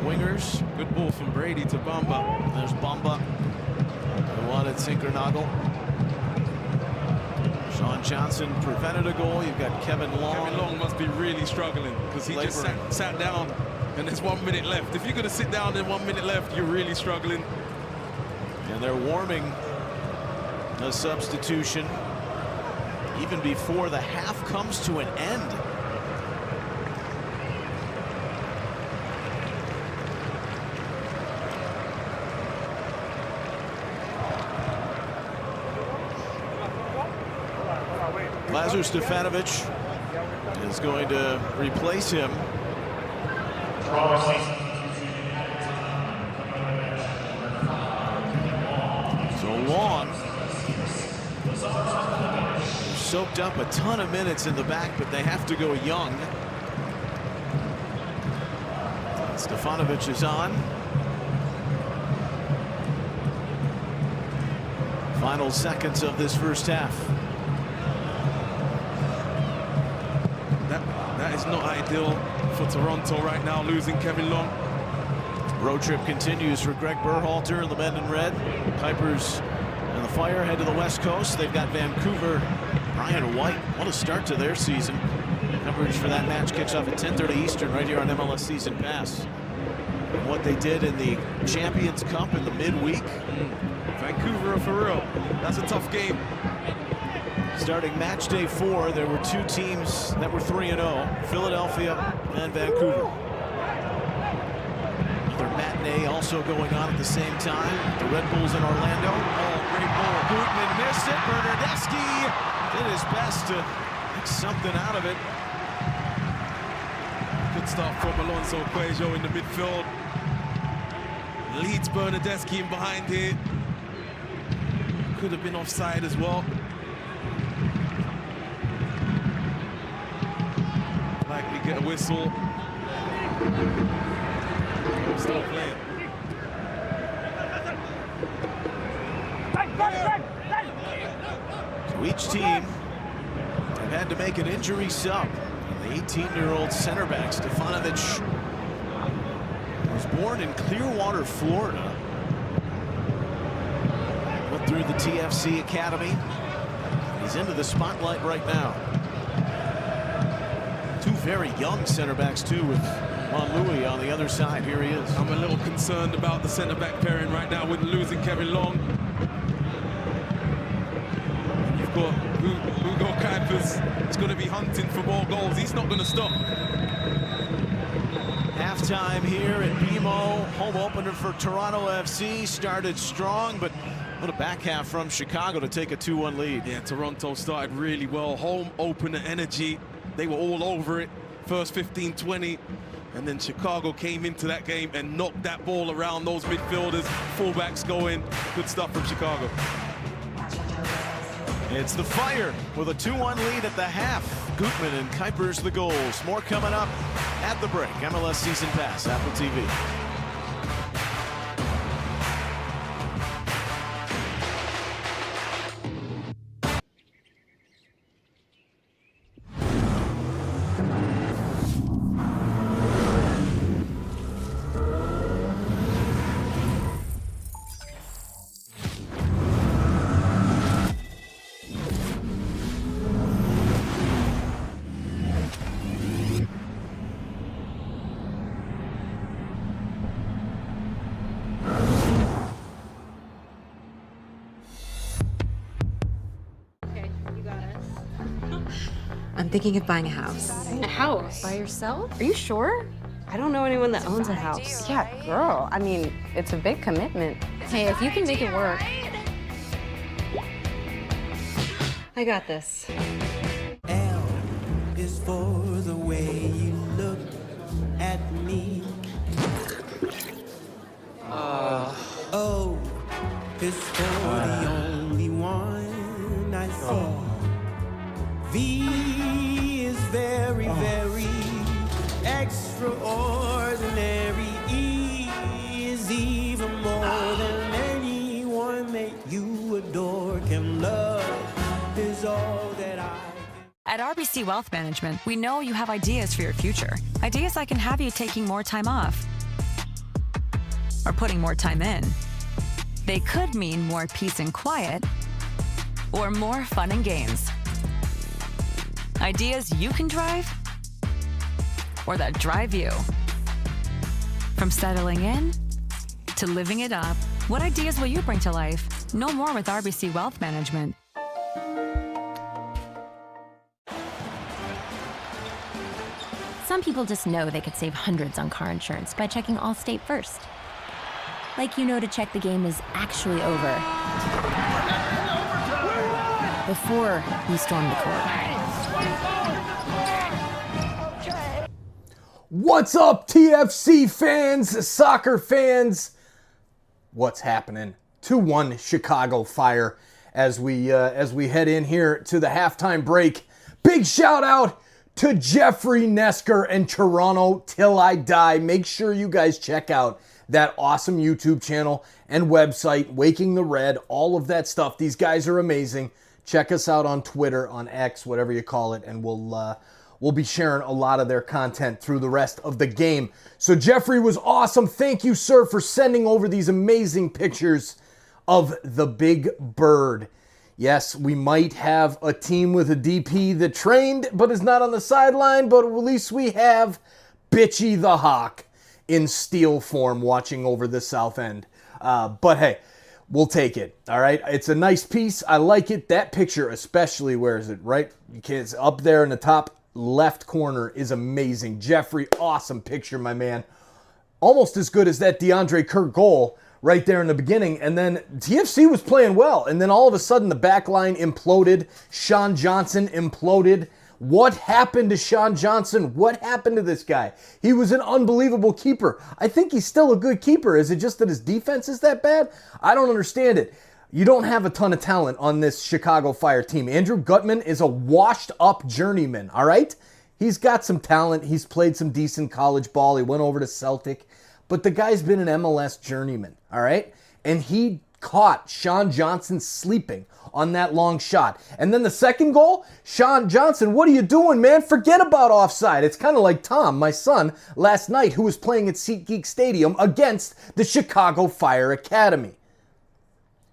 Wingers. Good ball from Brady to Bamba. There's Bamba. They wanted Sinkernagel. Sean Johnson prevented a goal. You've got Kevin Long. Kevin Long must be really struggling because he just sat down and there's 1 minute left. If you're going to sit down and 1 minute left, you're really struggling. And they're warming a substitution even before the half comes to an end. Lazar Stefanovic is going to replace him. So Long soaked up a ton of minutes in the back, but they have to go young. Stefanovic is on. Final seconds of this first half. That is not ideal for Toronto right now, losing Kevin Long. Road trip continues for Greg Berhalter and the men in red. Kuipers and the Fire head to the West Coast. They've got Vancouver. Brian White, what a start to their season. Coverage for that match kicks off at 10:30 Eastern right here on MLS Season Pass. And what they did in the Champions Cup in the midweek. Vancouver for real. That's a tough game. Starting match day 4, there were 2 teams that were 3-0, Philadelphia and Vancouver. Another matinee also going on at the same time. The Red Bulls in Orlando. Oh, great ball. Gutman missed it. Bernardeschi did his best to make something out of it. Good start from Alonso Cuello in the midfield. Leads Bernardeschi in behind here. Could have been offside as well. Likely get a whistle. Still playing. So each team have had to make an injury sub. The 18-year-old center back, Stefanovic, was born in Clearwater, Florida. But through the TFC Academy. He's into the spotlight right now. Two very young center backs, too, with Juan Louis on the other side. Here he is. I'm a little concerned about the center back pairing right now with losing Kevin Long. You've got Hugo Kuipers. He's going to be hunting for more goals. He's not going to stop. Halftime here at BMO. Home opener for Toronto FC. Started strong, but what a back half from Chicago to take a 2-1 lead. Yeah, Toronto started really well. Home opener energy. They were all over it. First 15, 20. And then Chicago came into that game and knocked that ball around those midfielders. Fullbacks going. Good stuff from Chicago. It's the Fire with a 2-1 lead at the half. Gutman and Kuipers the goals. More coming up at the break. MLS Season Pass, Apple TV. I'm thinking of buying a house. A house? By yourself? Are you sure? I don't know anyone that owns a house. Yeah, girl. I mean, it's a big commitment. Hey, if you can make it work. I got this. L is for the way you look at me. O is for the only one I see. V is very, very extraordinary. E is even more than anyone that you adore can love. Is all that I At RBC Wealth Management, we know you have ideas for your future. Ideas that can have you taking more time off or putting more time in. They could mean more peace and quiet or more fun and games. Ideas you can drive or that drive you. From settling in to living it up, what ideas will you bring to life? No more with RBC Wealth Management. Some people just know they could save hundreds on car insurance by checking Allstate first. Like you know to check the game is actually over before you storm the court. What's up, TFC fans, soccer fans? What's happening? 2-1 Chicago Fire as we head in here to the halftime break. Big shout out to Jeffrey Nesker and Toronto Till I Die. Make sure you guys check out that awesome YouTube channel and website, Waking the Red, all of that stuff. These guys are amazing. Check us out on Twitter, on X, whatever you call it, and we'll be sharing a lot of their content through the rest of the game. So Jeffrey was awesome. Thank you, sir, for sending over these amazing pictures of the Big Bird. Yes, we might have a team with a DP that trained but is not on the sideline, but at least we have Bitchy the Hawk in steel form watching over the south end. But hey, we'll take it, all right? It's a nice piece. I like it. That picture especially, where is it, right? It's up there in the top left corner is amazing. Jeffrey, awesome picture, my man. Almost as good as that DeAndre Kerr goal right there in the beginning. And then TFC was playing well. And then all of a sudden the back line imploded. Sean Johnson imploded. What happened to Sean Johnson? What happened to this guy? He was an unbelievable keeper. I think he's still a good keeper. Is it just that his defense is that bad? I don't understand it. You don't have a ton of talent on this Chicago Fire team. Andrew Gutman is a washed-up journeyman, all right? He's got some talent. He's played some decent college ball. He went over to Celtic. But the guy's been an MLS journeyman, all right? And he caught Sean Johnson sleeping on that long shot. And then the second goal, Sean Johnson, what are you doing, man? Forget about offside. It's kind of like Tom, my son, last night, who was playing at SeatGeek Stadium against the Chicago Fire Academy.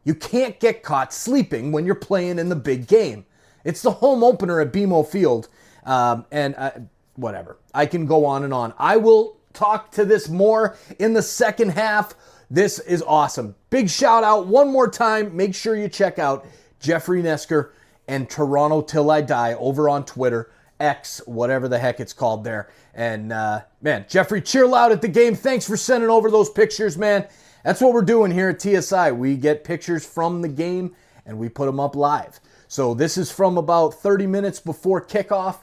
You can't get caught sleeping when you're playing in the big game. It's the home opener at BMO Field. Whatever. I can go on and on. I will talk to this more in the second half. This is awesome. Big shout out one more time. Make sure you check out Jeffrey Nesker and Toronto Till I Die over on Twitter, X, whatever the heck it's called there. And man, Jeffrey, cheer loud at the game. Thanks for sending over those pictures, man. That's what we're doing here at TSI. We get pictures from the game and we put them up live. So this is from about 30 minutes before kickoff.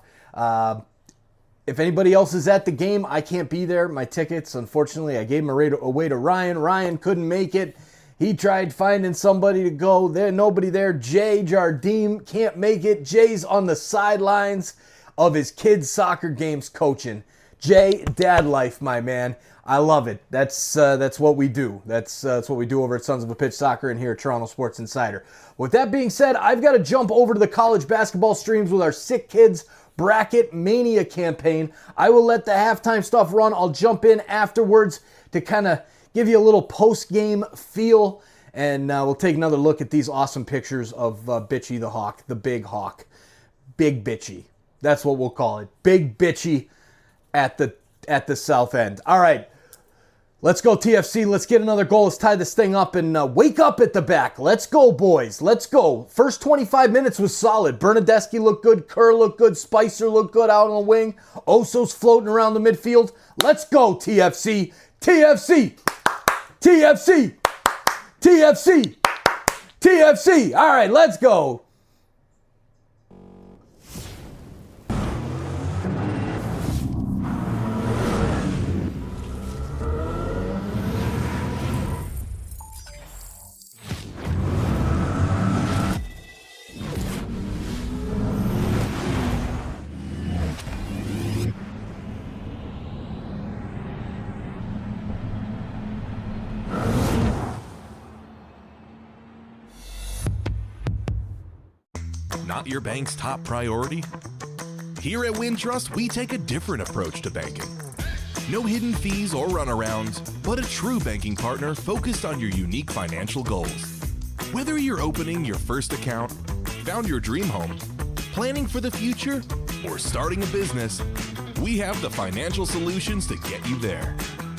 If anybody else is at the game, I can't be there. My tickets, unfortunately, I gave them away to Ryan. Ryan couldn't make it. He tried finding somebody to go. There, nobody there. Jay Jardim can't make it. Jay's on the sidelines of his kids' soccer games coaching. Jay, dad life, my man. I love it. That's what we do. That's what we do over at Sons of a Pitch Soccer and here at Toronto Sports Insider. With that being said, I've got to jump over to the college basketball streams with our SickKids Bracket Mania campaign. I will let the halftime stuff run. I'll jump in afterwards to kind of give you a little post-game feel, and we'll take another look at these awesome pictures of Bitchy the Hawk, the Big Hawk. Big Bitchy. That's what we'll call it. Big Bitchy at the south end. All right. Let's go, TFC. Let's get another goal. Let's tie this thing up and wake up at the back. Let's go, boys. Let's go. First 25 minutes was solid. Bernadeschi looked good. Kerr looked good. Spicer looked good out on the wing. Oso's floating around the midfield. Let's go, TFC. TFC. TFC. TFC. TFC. All right, let's go. Not your bank's top priority? Here at Wintrust, we take a different approach to banking. No hidden fees or runarounds, but a true banking partner focused on your unique financial goals. Whether you're opening your first account, found your dream home, planning for the future, or starting a business, we have the financial solutions to get you there.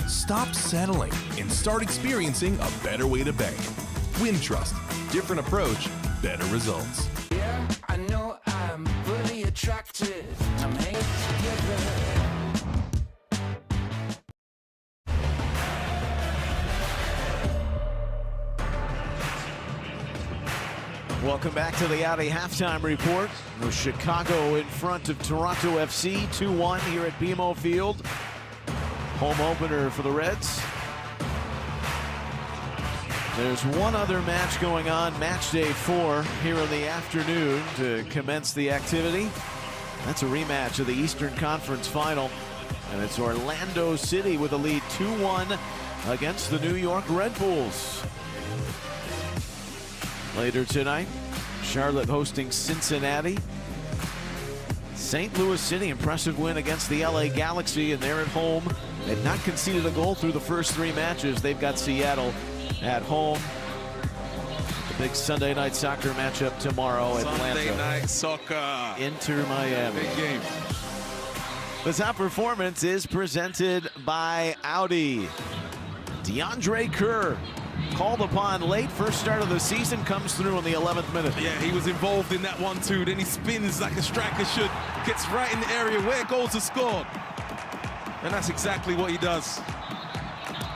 Stop settling and start experiencing a better way to bank. Wintrust, different approach, better results. I know I'm really attracted. I'm hanging together. Welcome back to the Audi halftime report. With Chicago in front of Toronto FC 2-1 here at BMO Field. Home opener for the Reds. There's one other match going on, match day 4 here in the afternoon to commence the activity. That's a rematch of the Eastern Conference Final, and it's Orlando City with a lead 2-1 against the New York Red Bulls. Later tonight, Charlotte hosting Cincinnati. St. Louis City, impressive win against the LA Galaxy, and they're at home. They've not conceded a goal through the first 3 matches. They've got Seattle at home. The big Sunday night soccer matchup tomorrow. Atlanta. Sunday night soccer. Inter Miami. Big game. The top performance is presented by Audi. DeAndre Kerr, called upon late, first start of the season, comes through in the 11th minute. Yeah, he was involved in that one too. Then he spins like a striker should, gets right in the area where goals are scored. And that's exactly what he does.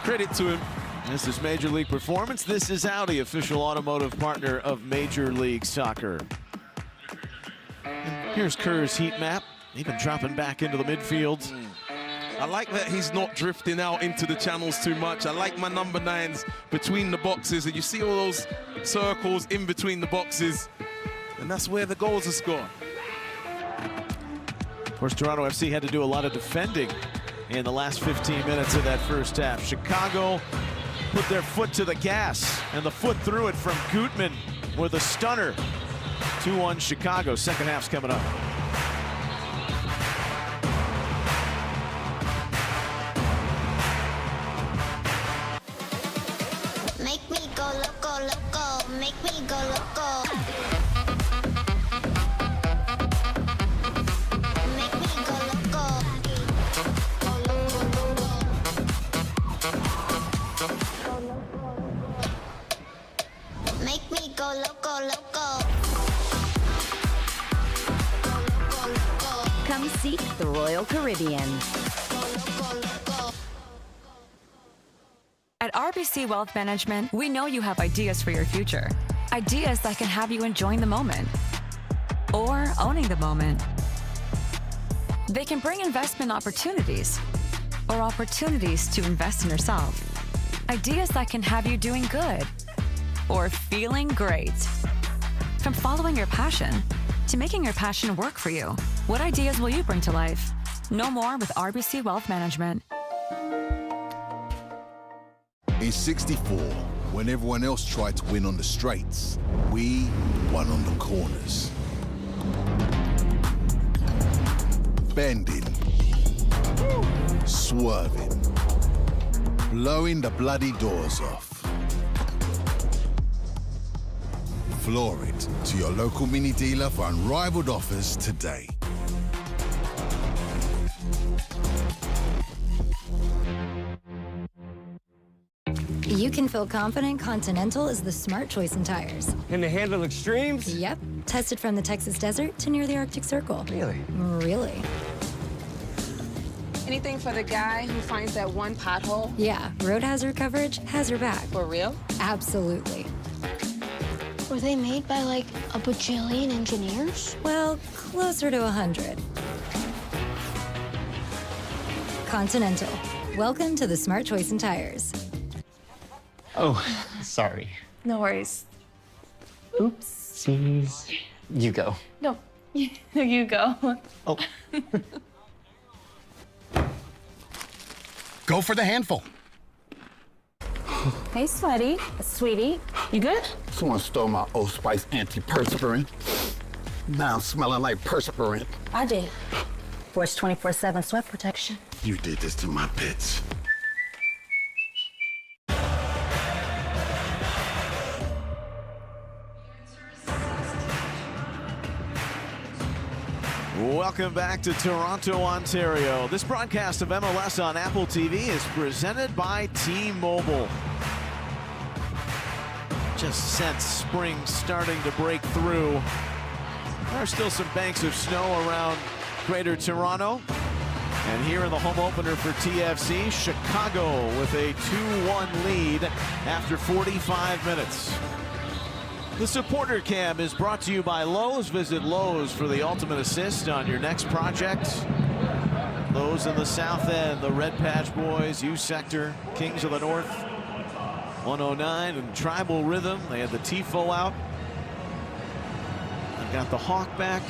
Credit to him. This is Major League Performance. This is Audi, official automotive partner of Major League Soccer. And here's Kerr's heat map. Even dropping back into the midfield. I like that he's not drifting out into the channels too much. I like my number 9s between the boxes, and you see all those circles in between the boxes, and that's where the goals are scored. Of course, Toronto FC had to do a lot of defending in the last 15 minutes of that first half. Chicago put their foot to the gas, and the foot through it from Gutman with a stunner. 2-1 Chicago. Second half's coming up. Make me go loco, loco, Make me go loco, loco. Come seek the Royal Caribbean. At RBC Wealth Management, we know you have ideas for your future. Ideas that can have you enjoying the moment or owning the moment. They can bring investment opportunities or opportunities to invest in yourself. Ideas that can have you doing good or feeling great. From following your passion to making your passion work for you. What ideas will you bring to life? Know more with RBC Wealth Management. In 64, when everyone else tried to win on the straights, we won on the corners. Bending, swerving, blowing the bloody doors off. Floor it to your local mini dealer for unrivaled offers today. You can feel confident Continental is the smart choice in tires. Can they handle extremes? Yep. Tested from the Texas desert to near the Arctic Circle. Really? Really. Anything for the guy who finds that one pothole? Yeah, road hazard coverage has your back. For real? Absolutely. Were they made by like a bajillion engineers? Well, closer to 100. Continental. Welcome to the smart choice in tires. Oh, sorry. No worries. Oopsies. You go. No, you go. Oh. Go for the handful. Hey, sweaty. Sweetie, you good? Someone stole my Old Spice antiperspirant. Now I'm smelling like perspirant. I did. Force 24/7 sweat protection. You did this to my pits. Welcome back to Toronto, Ontario. This broadcast of MLS on Apple TV is presented by T-Mobile. Just sense spring starting to break through. There are still some banks of snow around Greater Toronto. And here in the home opener for TFC, Chicago with a 2-1 lead after 45 minutes. The supporter cam is brought to you by Lowe's. Visit Lowe's for the ultimate assist on your next project. Lowe's in the South End, the Red Patch Boys, U Sector, Kings of the North, 109 and Tribal Rhythm. They had the Tifo out. They've got the Hawk back.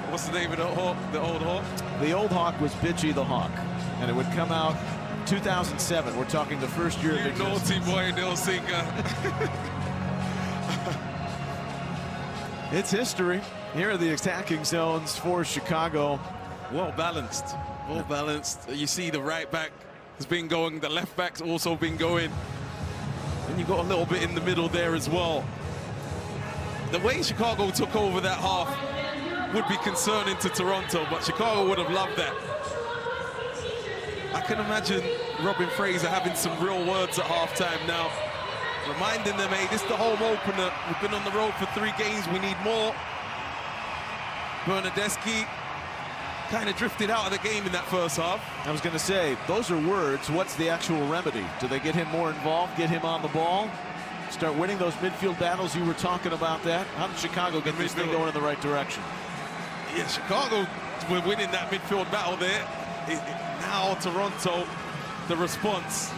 What's the name of the Hawk? The old Hawk? The old Hawk was Bitchy the Hawk, and it would come out 2007. We're talking the first year of existence. Naughty boy, Nelsinga. It's history. Here are the attacking zones for Chicago. Well balanced. Well balanced. You see the right back has been going. The left back's also been going. And you got a little bit in the middle there as well. The way Chicago took over that half would be concerning to Toronto, but Chicago would have loved that. I can imagine Robin Fraser having some real words at halftime now, reminding them, hey, this is the home opener. We've been on the road for 3 games. We need more. Bernadeschi kind of drifted out of the game in that first half. I was going to say, those are words. What's the actual remedy? Do they get him more involved, get him on the ball, start winning those midfield battles? You were talking about that. How did Chicago get this thing going in the right direction? Yeah, Chicago were winning that midfield battle there. Now Toronto, the response,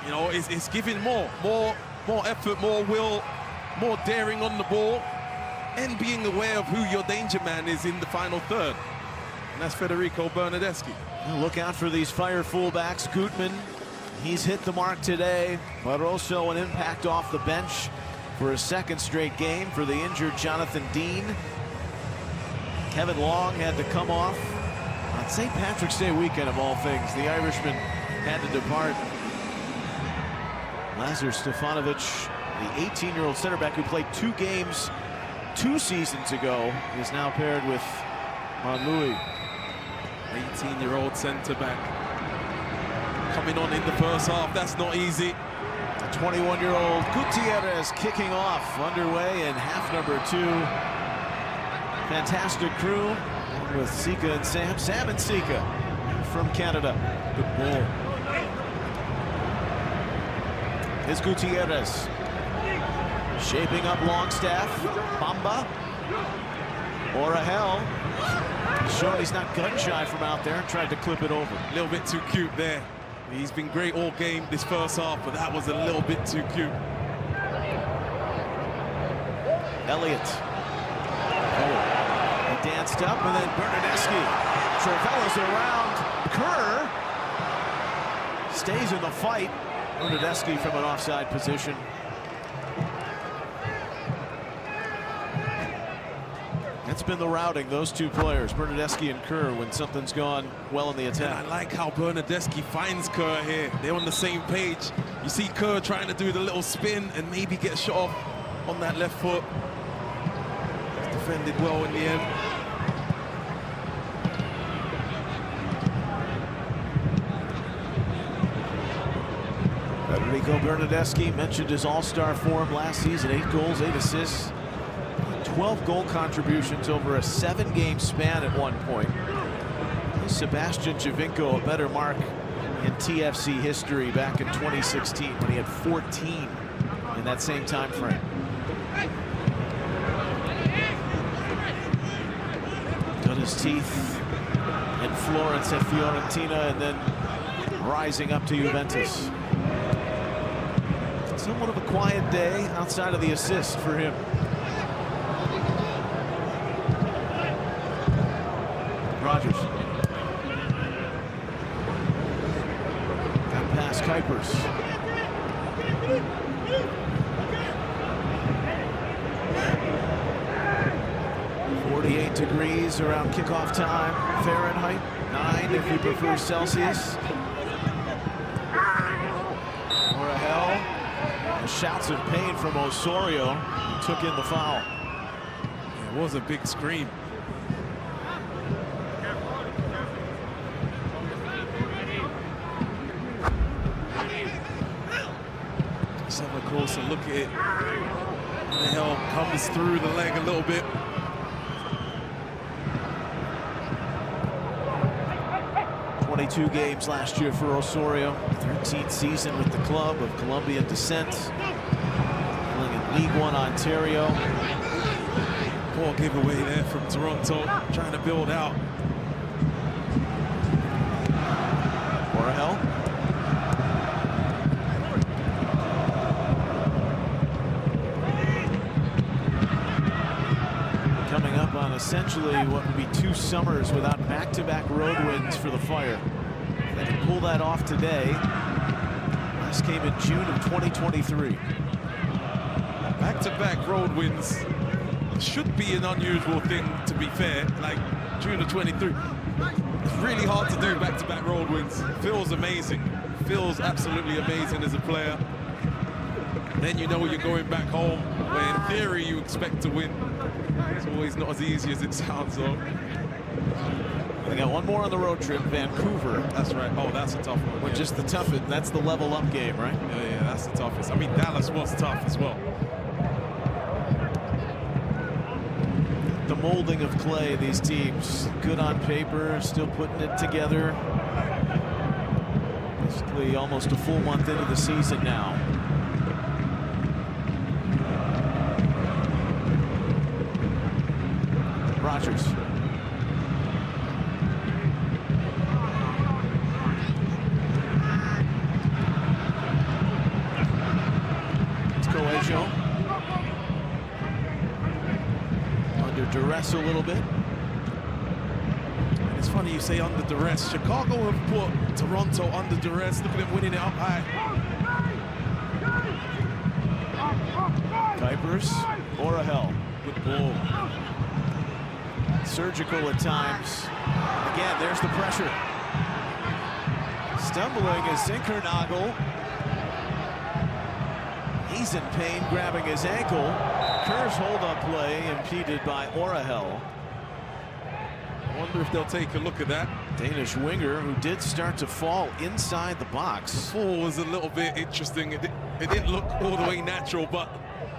you know, is giving more effort, more will, more daring on the ball, and being aware of who your danger man is in the final third. And that's Federico Bernadeschi. Well, look out for these fire fullbacks. Gutman, he's hit the mark today, but also an impact off the bench for a second straight game for the injured Jonathan Dean. Kevin Long had to come off on St. Patrick's Day weekend, of all things. The Irishman had to depart. Lazar Stefanovic, the 18-year-old center back who played 2 games 2 seasons ago, is now paired with Monlouis. 18-year-old center back. coming on in the first half. That's not easy. The 21-year-old Gutierrez kicking off, underway in half number 2. Fantastic crew with Sika and Sam. Sam and Sika from Canada. Good ball. Here's Gutierrez. Shaping up Longstaff. Bamba. Orahel. Showing he's not gun shy from out there. Tried to clip it over. A little bit too cute there. He's been great all game this first half, but that was a little bit too cute. Elliott. Oh, he danced up, and then Bernardeschi. Trevellas around. Kerr stays in the fight. Bernardeschi from an offside position. That's been the routing, those two players, Bernardeschi and Kerr, when something's gone well in the attack. And I like how Bernardeschi finds Kerr here. They're on the same page. You see Kerr trying to do the little spin and maybe get a shot off on that left foot. It's defended well in the end. Federico Bernardeschi mentioned his all-star form last season, 8 goals, 8 assists. 12 goal contributions over a 7-game span at one point. Sebastian Giovinco, a better mark in TFC history back in 2016 when he had 14 in that same time frame. Got his teeth in Florence at Fiorentina and then rising up to Juventus. Somewhat of a quiet day outside of the assist for him. Rogers. Got past Kuipers. .48 degrees around kickoff time. Fahrenheit, 9 if you prefer Celsius. Orahel. Shouts of pain from Osorio. He took in the foul. It was a big scream. Let's have a closer look at it. Orahel comes through the leg a little bit. .22 games last year for Osorio. 13th season with the club of Colombian descent. Playing in League One Ontario. Poor giveaway there from Toronto, trying to build out. Orahel. Coming up on essentially what would be 2 summers without back-to-back road wins for the Fire. They can pull that off today. Last came in June of 2023. Back-to-back road wins should be an unusual thing, to be fair, like June of 23. It's really hard to do back-to-back road wins. Feels amazing. Feels absolutely amazing as a player. Then you know you're going back home, where in theory you expect to win. It's always not as easy as it sounds, though. They got one more on the road trip, Vancouver. That's right. Oh, that's a tough one. Well, yeah. Just the toughest. That's the level up game, right? Yeah, that's the toughest. I mean, Dallas was tough as well. The molding of clay, these teams. Good on paper, still putting it together. Basically almost a full month into the season now. Rogers. It's Coelho. Under duress a little bit. And it's funny you say under duress. Chicago have put Toronto under duress. Look at them winning it up high. Kuipers. Orahel. Good ball. Surgical at times. Again, there's the pressure. Stumbling is Zinkernagel. He's in pain, grabbing his ankle. Kerr's hold-up play impeded by Orahel. I wonder if they'll take a look at that. Danish winger who did start to fall inside the box. The fall was a little bit interesting. It didn't look all the way natural, but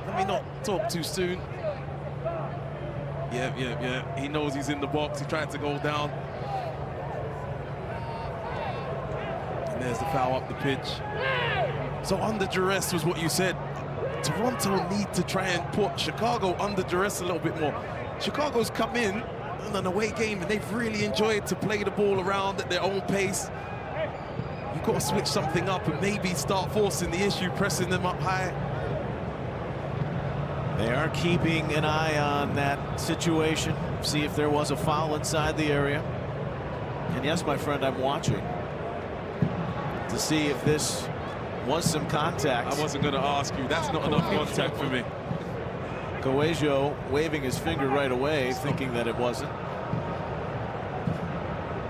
let me not talk too soon. Yeah. He knows he's in the box. He tried to go down. And there's the foul up the pitch. So under duress was what you said. Toronto need to try and put Chicago under duress a little bit more. Chicago's come in on an away game and they've really enjoyed to play the ball around at their own pace. You've got to switch something up and maybe start forcing the issue, pressing them up high. They are keeping an eye on that situation, see if there was a foul inside the area. And yes, my friend, I'm watching to see if this was some contact. I wasn't going to ask you. That's not enough contact for me. Coelho waving his finger right away, thinking that it wasn't.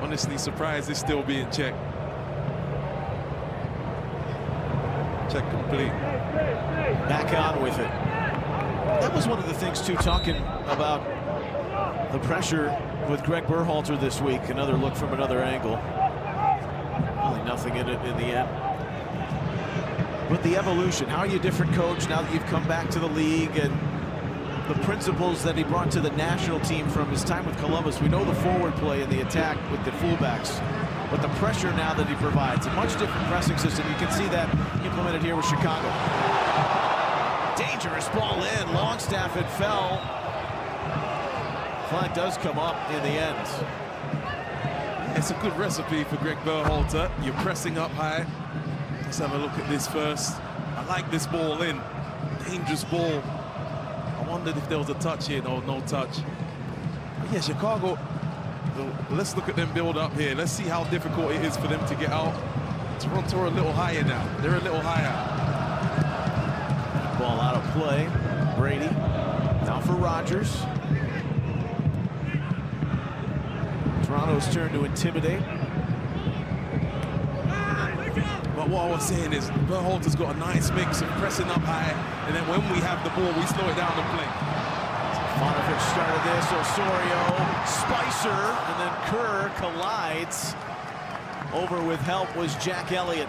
Honestly surprised it's still being checked. Check complete. Back on with it. That was one of the things, too, talking about the pressure with Greg Berhalter this week. Another look from another angle. Really nothing in it in the end. But the evolution, how are you a different coach now that you've come back to the league, and the principles that he brought to the national team from his time with Columbus? We know the forward play and the attack with the fullbacks, but the pressure now that he provides, a much different pressing system. You can see that implemented here with Chicago. Dangerous ball in. Longstaff had fell. Flag does come up in the end. It's a good recipe for Greg Berhalter. You're pressing up high. Let's have a look at this first. I like this ball in. Dangerous ball. I wondered if there was a touch here. No touch. But yeah, Chicago, let's look at them build up here. Let's see how difficult it is for them to get out. Toronto are a little higher now. They're a little higher. Ball out of play. Brady now for Rogers. Toronto's turn to intimidate. But what I was saying is Berhalter's got a nice mix of pressing up high, and then when we have the ball, we slow it down and play. Fonovich started this. Osorio, Spicer, and then Kerr collides. Over with help was Jack Elliott.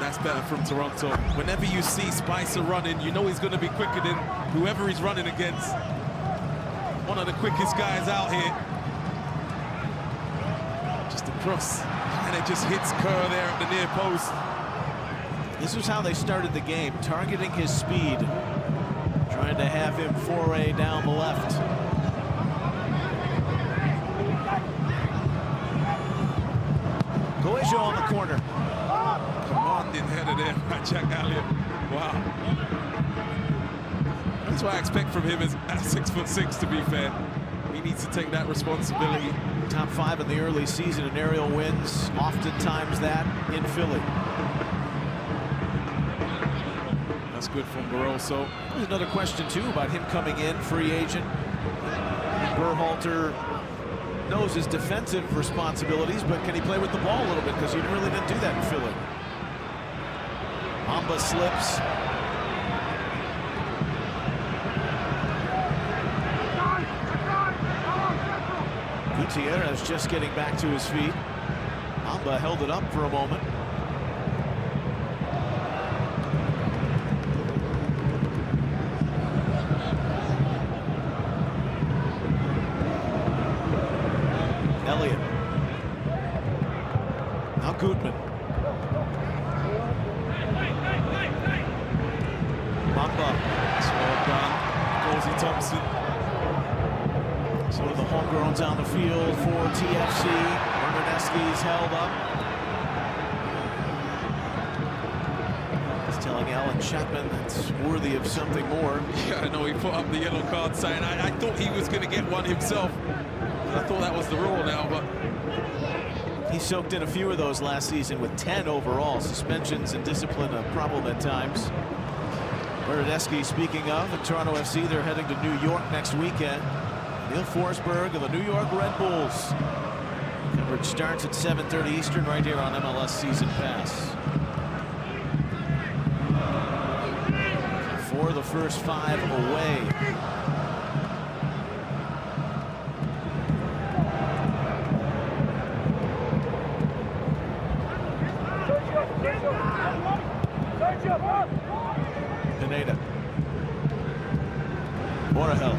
That's better from Toronto. Whenever you see Spicer running, you know he's going to be quicker than whoever he's running against. One of the quickest guys out here. Just across, and it just hits Kerr there at the near post. This was how they started the game, targeting his speed, trying to have him foray down the left. Coelho on the corner. Commanding header there by Jack Elliott. Wow. That's what I expect from him as at 6'6", to be fair. He needs to take that responsibility. Top 5 in the early season in aerial wins, oftentimes that in Philly. That's good from Barroso. There's another question, too, about him coming in, free agent. Berhalter knows his defensive responsibilities, but can he play with the ball a little bit? Because he really didn't do that in Philly. Amba slips. Gutierrez just getting back to his feet. Amba held it up for a moment. Elliott. Now Gutman. Mamba. Well done. Cozy Thompson. So the homegrowns on the field for TFC. Bernardeschi's held up. He's telling Alan Chapman that's worthy of something more. Yeah, I know he put up the yellow card sign. I thought he was going to get one himself. I thought that was the rule now, but he soaked in a few of those last season with 10 overall. Suspensions and discipline a problem at times. Bernardeschi, speaking of, at Toronto FC, they're heading to New York next weekend. Neil Forsberg of the New York Red Bulls. Coverage starts at 7:30 Eastern right here on MLS Season Pass. For the first 5 away. Pineda. Borahel.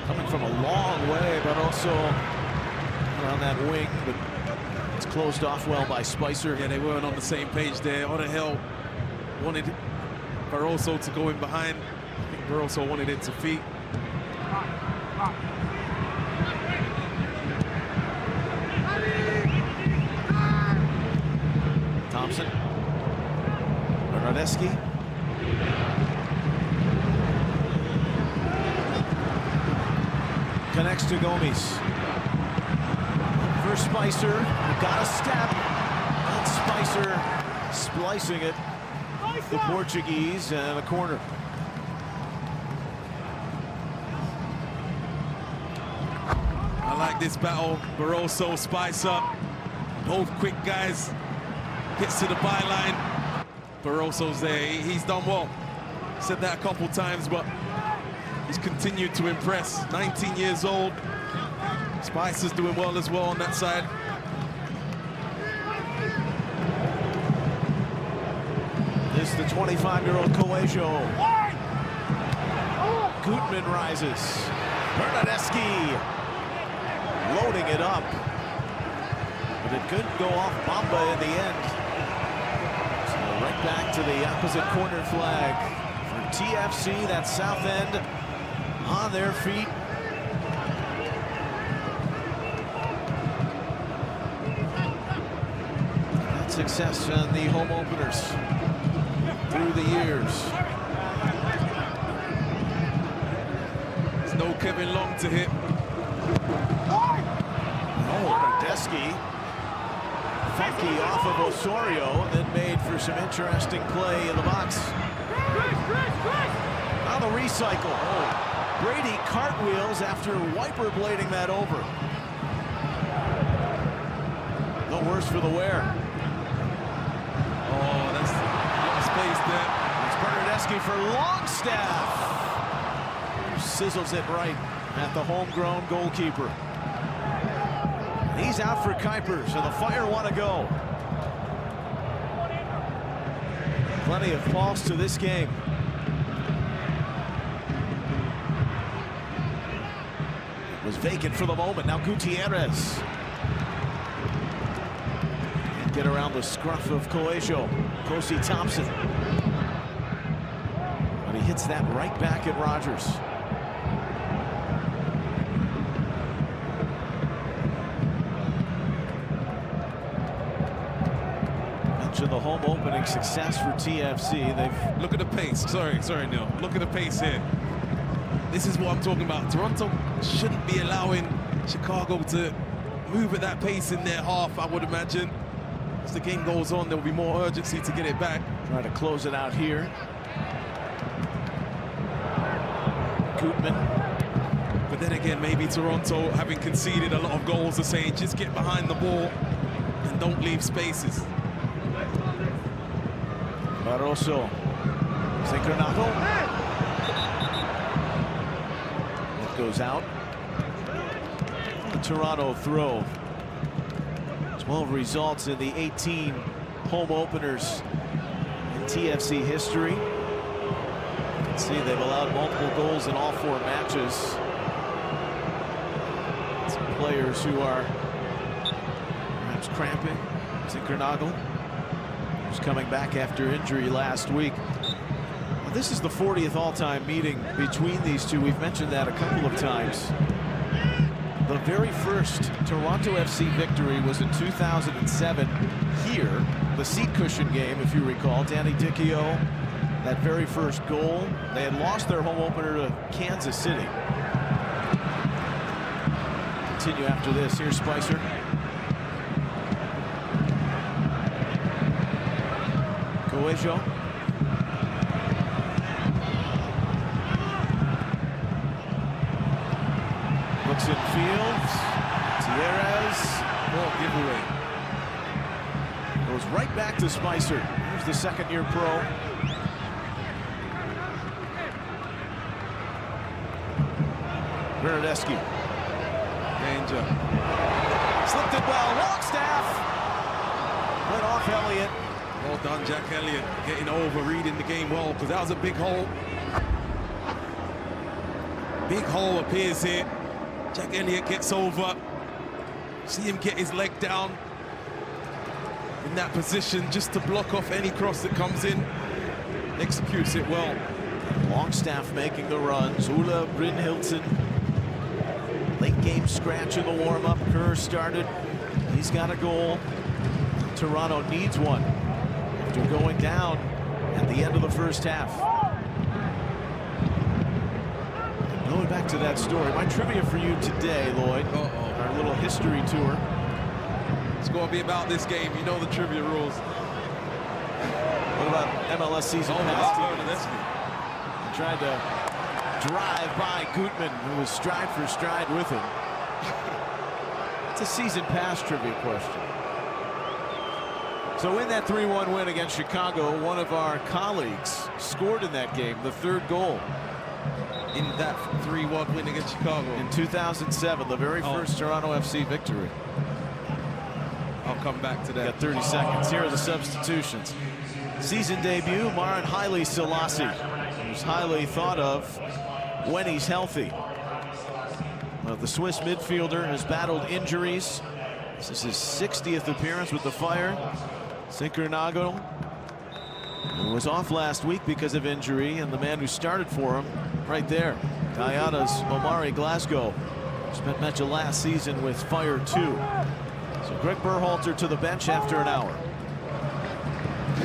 Coming from a long way, but also around that wing, but it's closed off well by Spicer. Yeah, they weren't on the same page there. Borahel wanted Barroso to go in behind. I think Barroso wanted it to feet. Thompson. Bernardeschi. Connects to Gomes. For Spicer, got a step. And Spicer splicing it. The Portuguese and a corner. I like this battle. Barroso, Spicer, both quick guys. Hits to the byline. Barroso's there. He's done well. Said that a couple times, but he's continued to impress. 19 years old. Spicer's doing well as well on that side. This is the 25-year-old Coelho. Gutman rises. Bernardeschi loading it up. But it couldn't go off Bamba in the end. So right back to the opposite corner flag for TFC. That south end on their feet. That success on the home openers through the years. There's no Kevin Long to hit. Bernardeschi funky off of Osorio, and then made for some interesting play in the box. Now the recycle. Oh, Brady cartwheels after wiper blading that over. No worse for the wear. Oh, that's space there. It's Bernardeschi for Longstaff. Sizzles it right at the homegrown goalkeeper. He's out for Kuipers, so the Fire want to go. Plenty of pulse to this game. It was vacant for the moment. Now Gutierrez. Can't get around the scruff of Coelho. Kosi Thompson. But he hits that right back at Rogers. The home opening success for TFC. They've look at the pace. Sorry, Neil. Look at the pace here. This is what I'm talking about. Toronto shouldn't be allowing Chicago to move at that pace in their half, I would imagine. As the game goes on, there will be more urgency to get it back. Try to close it out here. Gutman. But then again, maybe Toronto, having conceded a lot of goals, are saying just get behind the ball and don't leave spaces. Barroso. Synchronato. That goes out. The Toronto throw. 12 results in the 18 home openers in TFC history. You can see they've allowed multiple goals in all 4 matches. Some players who are perhaps cramping. Synchronato, who's coming back after injury last week. Well, this is the 40th all-time meeting between these two. We've mentioned that a couple of times. The very first Toronto FC victory was in 2007 here, the seat cushion game, if you recall. Danny Dicchio, that very first goal. They had lost their home opener to Kansas City. Continue after this. Here's Spicer. Coelho. Looks in field. Gutierrez. Oh, giveaway. Goes right back to Spicer. Here's the second-year pro. Bernardeschi. Danger. Slipped it well. Longstaff. Well done, Jack Elliott, getting over, reading the game well, because that was a big hole. Big hole appears here. Jack Elliott gets over. See him get his leg down in that position just to block off any cross that comes in. Executes it well. Longstaff making the runs. Ulla Brynhildsen. Late game scratch in the warm-up. Kerr started. He's got a goal. Toronto needs one after going down at the end of the first half. And going back to that story, my trivia for you today, Lloyd. Our little history tour. It's going to be about this game. You know the trivia rules. What about MLS season pass? He tried to drive by Gutman, who was stride for stride with him. It's a season pass trivia question. So in that 3-1 win against Chicago, one of our colleagues scored in that game, the third goal. In that 3-1 win against Chicago. In 2007, the very first Toronto FC victory. I'll come back to that. Got 30 seconds. Here are the substitutions. Season debut, Marin Haile Selassie, who's highly thought of when he's healthy. The Swiss midfielder has battled injuries. This is his 60th appearance with the Fire. Sinkernagel was off last week because of injury, and the man who started for him right there, Guyana's Omari Glasgow, spent much of last season with Fire 2. So Greg Berhalter to the bench after an hour.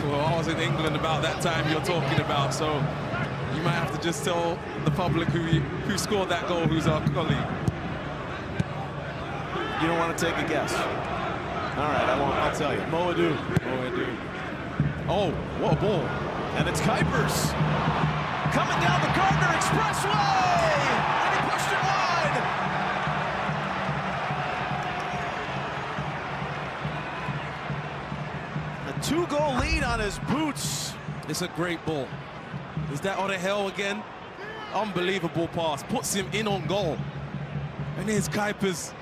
Well, I was in England about that time you're talking about, so you might have to just tell the public who scored that goal, who's our colleague. You don't want to take a guess? All right, I won't. I'll tell you. Moadou. Oh, what a ball. And it's Kuipers. Coming down the Gardner Expressway. And he pushed it wide. A 2-goal lead on his boots. It's a great ball. Is that on the hell again? Unbelievable pass. Puts him in on goal. And here's Kuipers.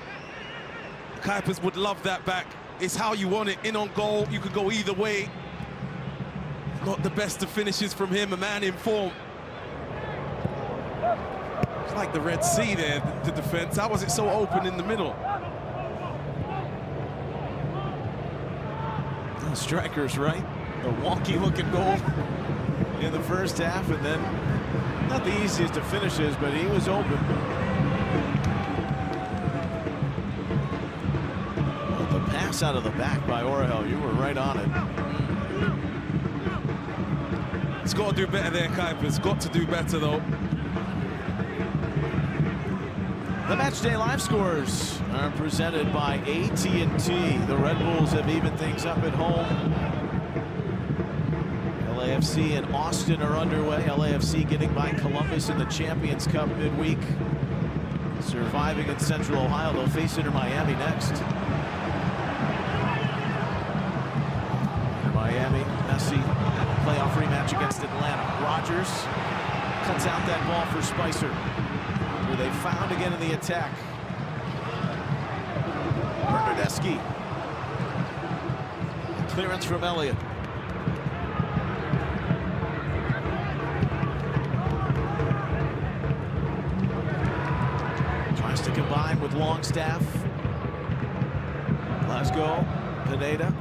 Kuipers would love that back. It's how you want it, in on goal. You could go either way. Not the best of finishes from him, a man in form. It's like the Red Sea there, the defense. How was it so open in the middle? The striker's right. A wonky-looking goal in the first half, and then not the easiest of finishes, but he was open. Pass out of the back by Orahel. You were right on it. He's got to do better there, Kuipers. Got to do better, though. The Matchday Live scores are presented by AT&T. The Red Bulls have evened things up at home. LAFC and Austin are underway. LAFC getting by Columbus in the Champions Cup midweek. Surviving in Central Ohio. They'll face Inter Miami next. Miami, Messi, playoff rematch against Atlanta. Rogers cuts out that ball for Spicer, who they found again in the attack. Bernardeschi. Clearance from Elliott. Tries to combine with Longstaff. Glasgow, Pineda.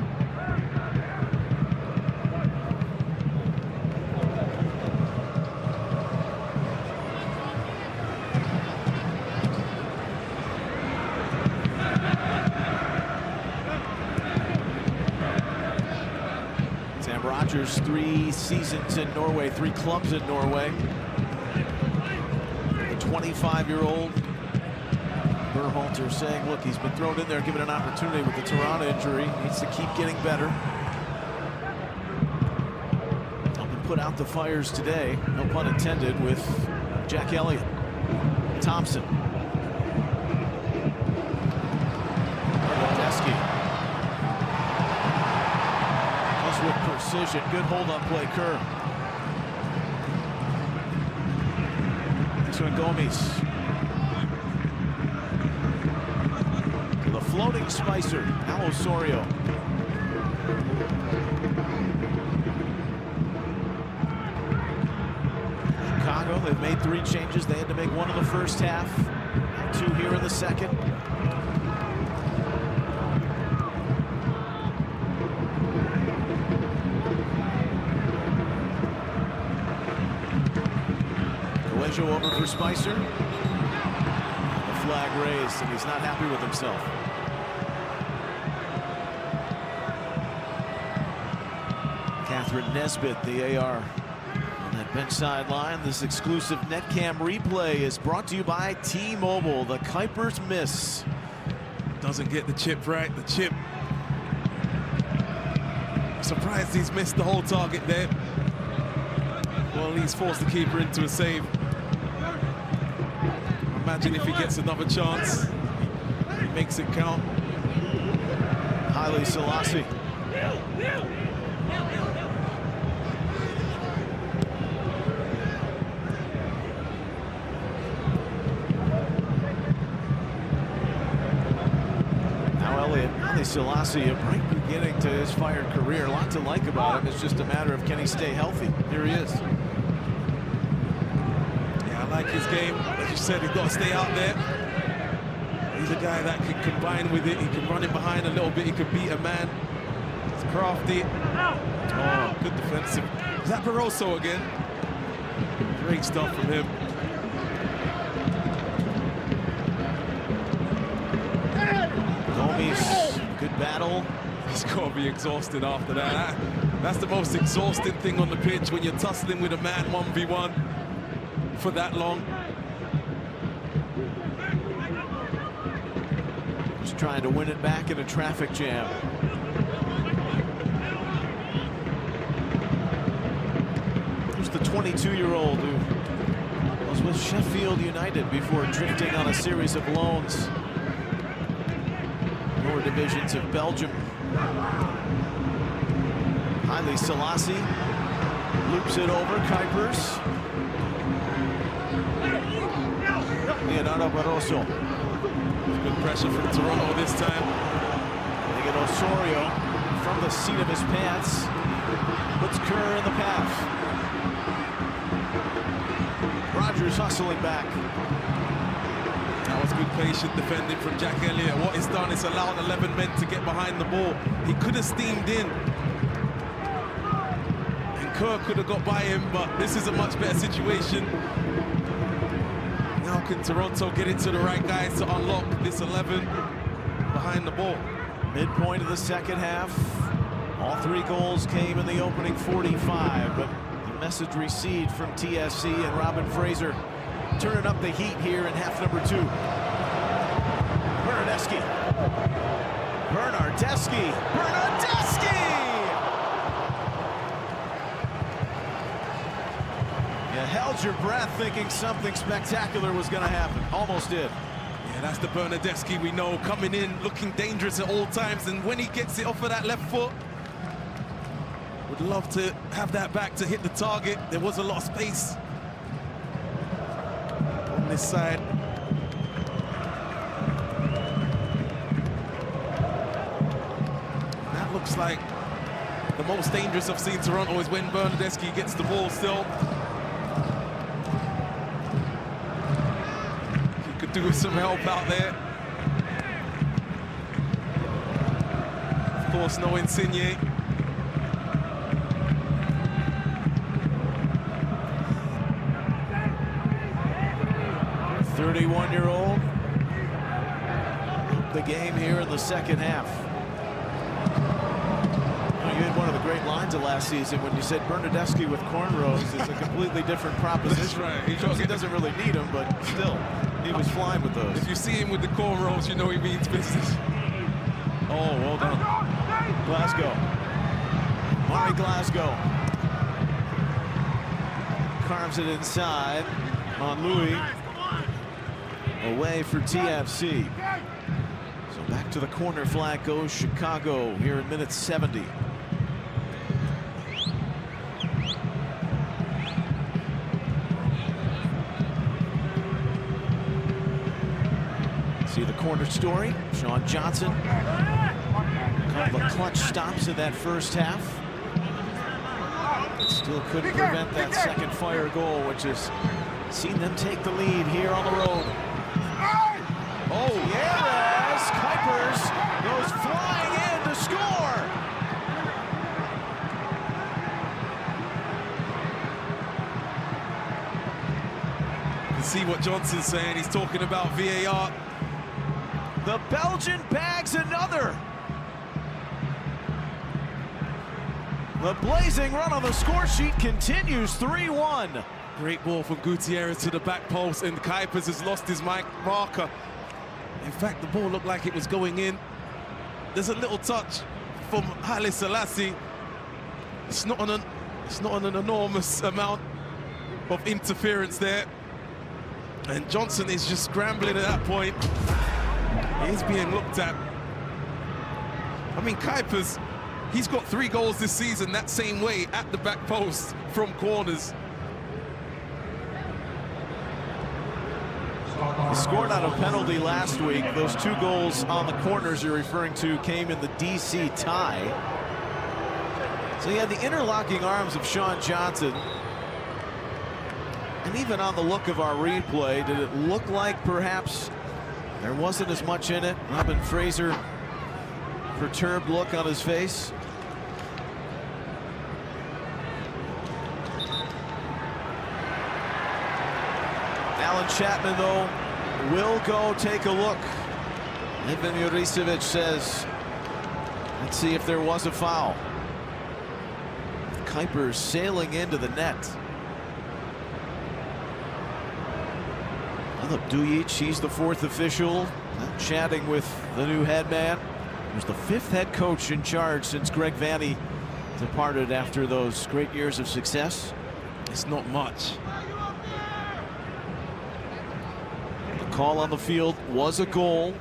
Rogers, 3 seasons in Norway, 3 clubs in Norway. The 25-year-old Berhalter saying, look, he's been thrown in there, given an opportunity with the Toronto injury. Needs to keep getting better. Helping put out the fires today, no pun intended, with Jack Elliott. Thompson. Bernardeschi. With precision, good hold-up play, Kerr. Next one, Gomes. To the floating Spicer, Al Osorio. made 3 changes. They had to make 1 in the first half, 2 here in the second. Coelho over for Spicer. The flag raised, and he's not happy with himself. Catherine Nesbitt, the AR, on that bench sideline. This exclusive NetCam replay is brought to you by T-Mobile. The Kuipers miss. Doesn't get the chip right. The chip. I'm surprised he's missed the whole target there. Well, he's forced the keeper into a save. Imagine if he gets another chance. He makes it count. Haile Selassie. Haile Selassie, a bright beginning to his Fire career. A lot to like about him. It's just a matter of can he stay healthy. Here he is. Yeah, I like his game. As you said, he's got to stay out there. He's a guy that can combine with it. He can run in behind a little bit. He can beat a man. He's crafty. Oh, good defensive. Is that Barroso again? Great stuff from him. Gomes, good battle. He's got to be exhausted after that. That's the most exhausting thing on the pitch, when you're tussling with a man 1v1 for that long. Just trying to win it back in a traffic jam. There's the 22-year-old who was with Sheffield United before drifting on a series of loans. Lower divisions of Belgium. Haile Selassie loops it over. Kuipers. Leonardo Barroso. Good pressure from Toronto this time. They get Osorio from the seat of his pants. Puts Kerr in the path. Rogers hustling back. That was good patient defending from Jack Elliott. What he's done is allowed 11 men to get behind the ball. He could have steamed in. And Kerr could have got by him, but this is a much better situation. Now can Toronto get it to the right guys to unlock this 11 behind the ball? Midpoint of the second half. All 3 goals came in the opening 45, but the message received from TFC and Robin Fraser turning up the heat here in half number 2. Bernardeschi. Bernardeschi. Bernardeschi! You held your breath thinking something spectacular was going to happen. Almost did. Yeah, that's the Bernardeschi we know, coming in, looking dangerous at all times, and when he gets it off of that left foot, would love to have that back to hit the target. There was a lot of space on this side. That looks like the most dangerous I've seen Toronto is when Bernardeschi gets the ball still. He could do with some help out there. Of course, no Insigne. 31-year-old. The game here in the second half. You had one of the great lines of last season when you said Bernardeschi with cornrows is a completely different proposition. That's right. He doesn't really need them, but still, he was flying with those. If you see him with the cornrows, you know he means business. Oh, well done. Glasgow. Mari Glasgow. Carves it inside on Louis. Away for TFC. So back to the corner flag goes Chicago here in minute 70. See the corner story. Sean Johnson. A couple of clutch stops in that first half. Still couldn't prevent that second fire goal, which has seen them take the lead here on the road. Oh, yes! Kuipers goes flying in to score! You can see what Johnson's saying. He's talking about VAR. The Belgian bags another. The blazing run on the score sheet continues 3-1. Great ball from Gutierrez to the back post, and Kuipers has lost his marker. In fact, the ball looked like it was going in. There's a little touch from Haile Selassie. It's not an enormous amount of interference there. And Johnson is just scrambling at that point. He's being looked at. I mean, Kuipers, he's got 3 goals this season that same way, at the back post from corners. He scored out a penalty last week. Those 2 goals on the corners you're referring to came in the DC tie. So you had the interlocking arms of Sean Johnson. And even on the look of our replay, did it look like perhaps there wasn't as much in it? Robin Fraser, perturbed look on his face. Alan Chapman, though, will go take a look. Ivan Juricevic says, let's see if there was a foul. Kuipers sailing into the net. Philip Dujic, he's the 4th official, chatting with the new head man. He's the 5th head coach in charge since Greg Vanney departed after those great years of success. It's not much. Call on the field was a goal.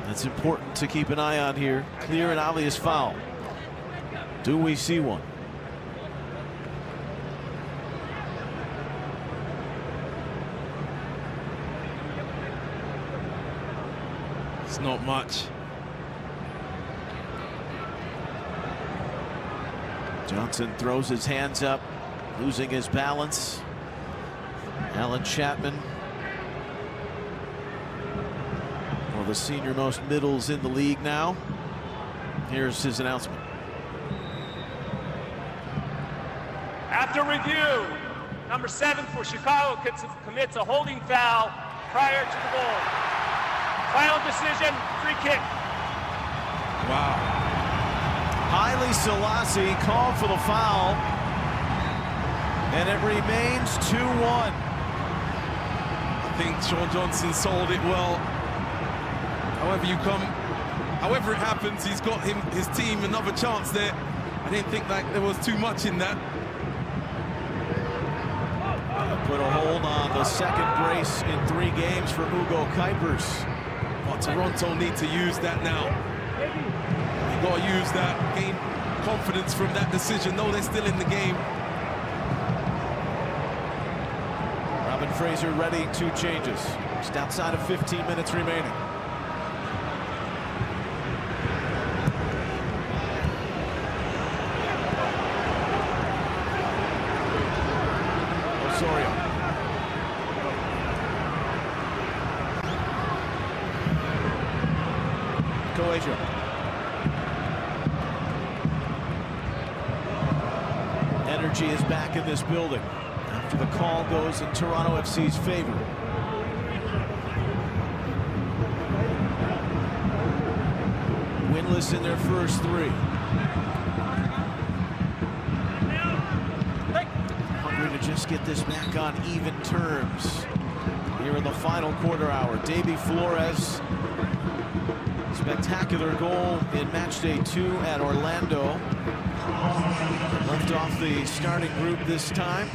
That's important to keep an eye on here. Clear and obvious foul. Do we see one? It's not much. Johnson throws his hands up, losing his balance. Alan Chapman, one of the senior-most middles in the league now. Here's his announcement. After review, number 7 for Chicago commits a holding foul prior to the goal. Final decision, free kick. Wow. Haile Selassie called for the foul, and it remains 2-1. I think Sean Johnson sold it well. However it happens, he's got his team another chance there. I didn't think like there was too much in that. Put a hold on the second brace in 3 games for Ugo Kuipers. But Toronto need to use that now. You got to use that, gain confidence from that decision. No, they're still in the game. Robin Fraser ready, 2 changes. Just outside of 15 minutes remaining. Osorio. Coelho. Energy is back in this building after the call goes in Toronto FC's favor. Winless in their first 3. Hungry to just get this back on even terms here in the final quarter hour. Davy Flores, spectacular goal in match day 2 at Orlando. Left off the starting group this time.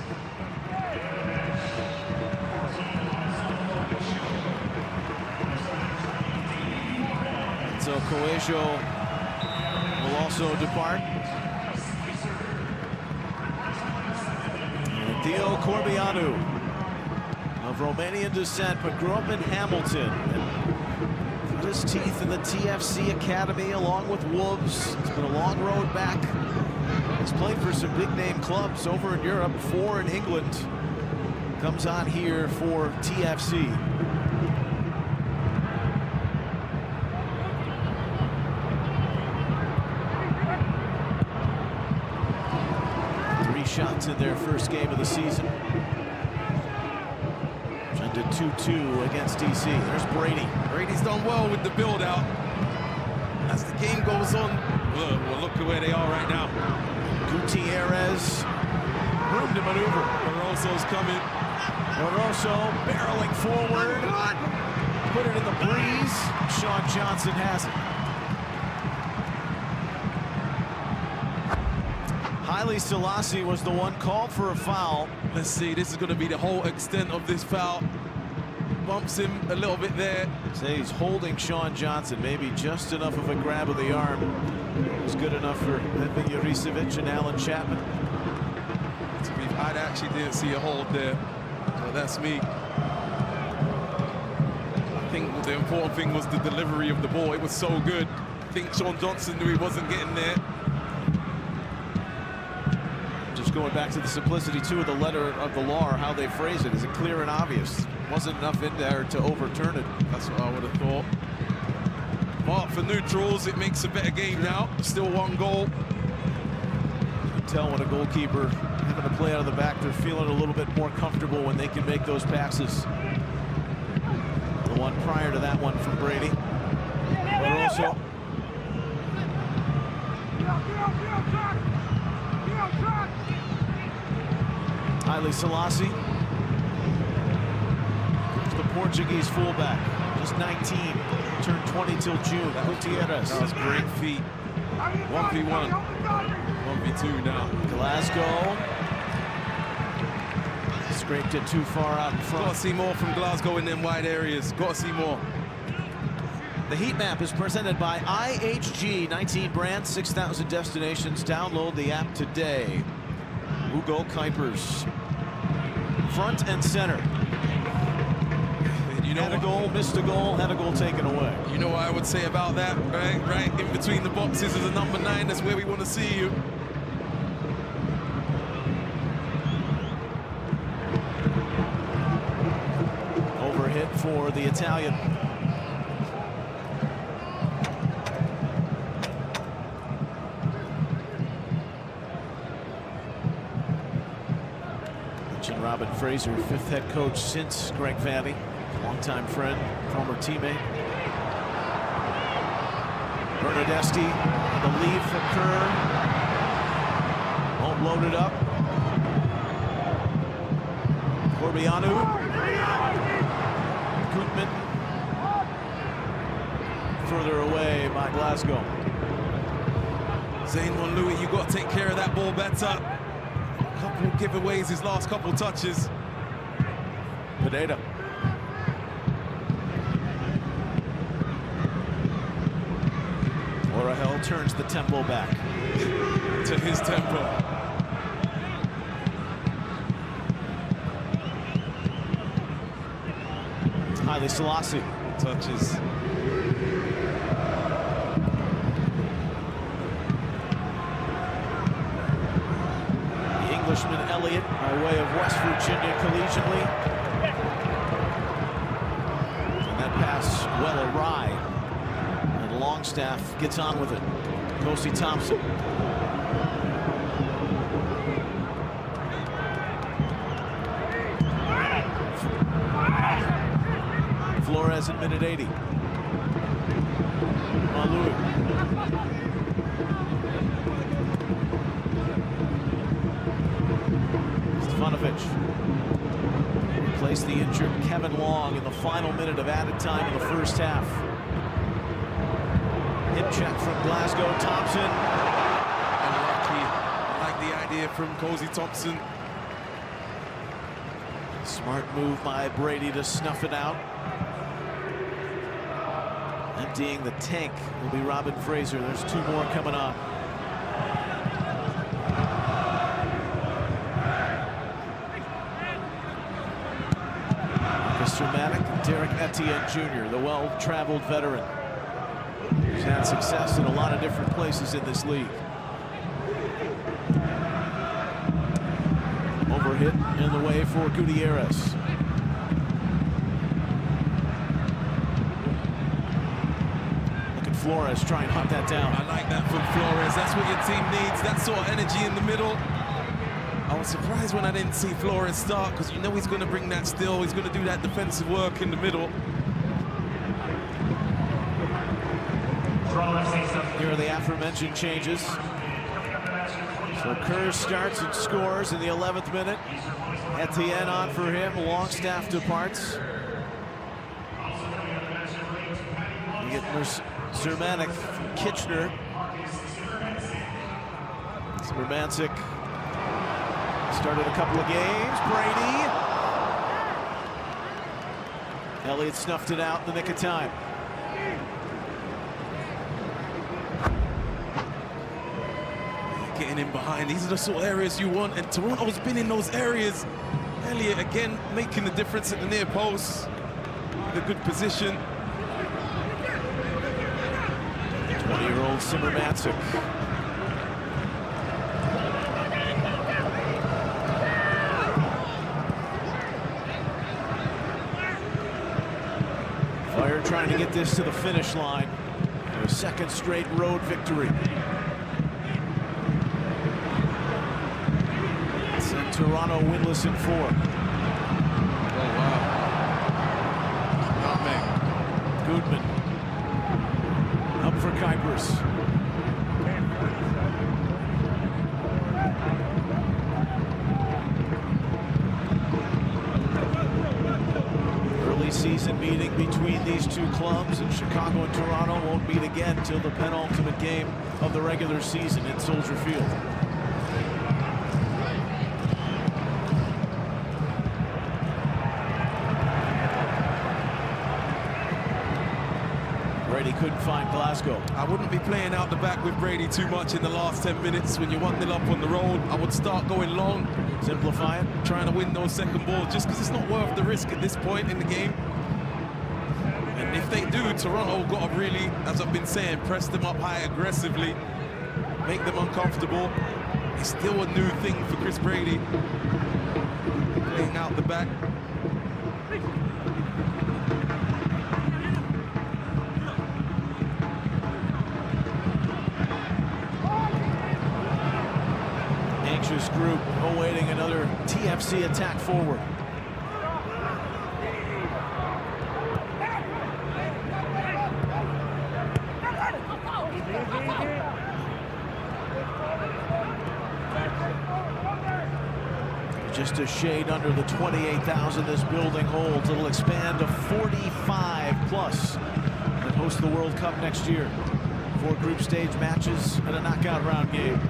So Coelho will also depart. And Theo Corbeanu, of Romanian descent, but grew up in Hamilton. And his teeth in the TFC Academy along with Wolves. It's been a long road back He's played for some big-name clubs over in Europe, 4 in England. Comes on here for TFC. Shots in their first game of the season. Ended 2-2 against DC. There's Brady. Brady's done well with the build-out. As the game goes on, well, look at where they are right now. Gutierrez, room to maneuver. Barroso's coming. Barroso barreling forward. Put it in the breeze. Sean Johnson has it. Haile Selassie was the one called for a foul. Let's see, this is going to be the whole extent of this foul. Bumps him a little bit there. Say he's holding Sean Johnson, maybe just enough of a grab of the arm. It was good enough for Edvin Jurisevic and Alan Chapman. I actually didn't see a hold there. So that's me. I think the important thing was the delivery of the ball. It was so good. I think Sean Johnson knew he wasn't getting there. Just going back to the simplicity, too, of the letter of the law, or how they phrase it. Is it clear and obvious? Wasn't enough in there to overturn it. That's what I would have thought. But for neutrals, it makes a better game now. Still 1 goal. You can tell when a goalkeeper having to play out of the back, they're feeling a little bit more comfortable when they can make those passes. The one prior to that one from Brady. But also Haile Selassie, the Portuguese fullback, just 19, turned 20 till June. Gutierrez. That was great feet. 1v1, 1v2 now. Glasgow scraped it too far out in front. Got to see more from Glasgow in them wide areas. Got to see more. The heat map is presented by IHG, 19 brands, 6,000 destinations. Download the app today. Hugo Kuipers, front and center. You know, had a goal, missed a goal, had a goal taken away. You know what I would say about that, right? Right in between the boxes is a number 9. That's where we want to see you. Overhit for the Italian. Robin Fraser, 5th head coach since Greg Vanny, longtime friend, former teammate. Bernardeschi, the lead for Kerr. Won't load it up. Corbianu. Koopman. Further away by Glasgow. Zane Monlouis, you got to take care of that ball better. Couple giveaways his last couple touches. Pineda. Orahel turns the tempo back to his tempo. Haile Selassie touches. Englishman Elliott by way of West Virginia collegiately. And that pass well awry. And Longstaff gets on with it. Kosi Thompson. Flores at minute 80. Monlouis. Replaced the injured Kevin Long in the final minute of added time in the first half. Hip check from Glasgow. Thompson. I like the idea from Kosi Thompson. Smart move by Brady to snuff it out. Emptying the tank will be Robin Fraser. There's 2 more coming up. Dramatic, Derek Etienne Jr., the well-traveled veteran. He's had success in a lot of different places in this league. Overhit in the way for Gutierrez. Look at Flores try and hunt that down. I like that from Flores. That's what your team needs, that sort of energy in the middle. I was surprised when I didn't see Flores start, because you know he's going to bring that still. He's going to do that defensive work in the middle. Here are the aforementioned changes. So Kerr starts and scores in the 11th minute. Etienne on for him. Longstaff departs. You get Zermanik from Kitchener. Zermanik started a couple of games. Brady. Elliott snuffed it out in the nick of time. Getting in behind, these are the sort of areas you want, and Toronto's been in those areas. Elliott again making the difference at the near post with a good position. 20-year-old Zermanik. Fire trying to get this to the finish line. Their second straight road victory. Sent Toronto winless in 4. Oh, wow. Goodman. Up for Kuipers. Early season meeting between these two clubs, and Chicago and Toronto won't meet again till the penultimate game of the regular season in Soldier Field. Brady couldn't find Glasgow. I wouldn't be playing out the back with Brady too much in the last 10 minutes. When you're 1-0 up on the road, I would start going long. Simplify it. Trying to win those second balls, just because it's not worth the risk at this point in the game. And if they do, Toronto got to really, as I've been saying, press them up high aggressively, make them uncomfortable. It's still a new thing for Chris Brady, playing out the back. Anxious group awaiting another TFC attack forward. Just a shade under the 28,000 this building holds. It'll expand to 45 plus and host the World Cup next year. 4 group stage matches and a knockout round game.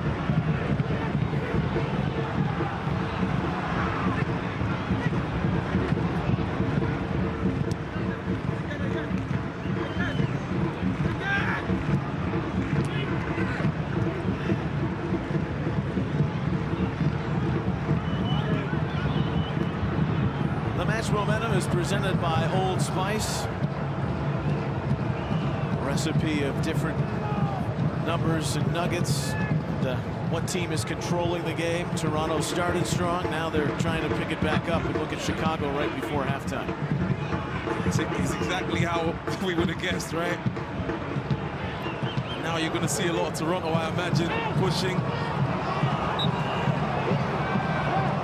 The match momentum is presented by Old Spice. A recipe of different numbers and nuggets. What team is controlling the game? Toronto started strong. Now they're trying to pick it back up, and look at Chicago right before halftime. It's exactly how we would have guessed, right? Now you're going to see a lot of Toronto, I imagine, pushing.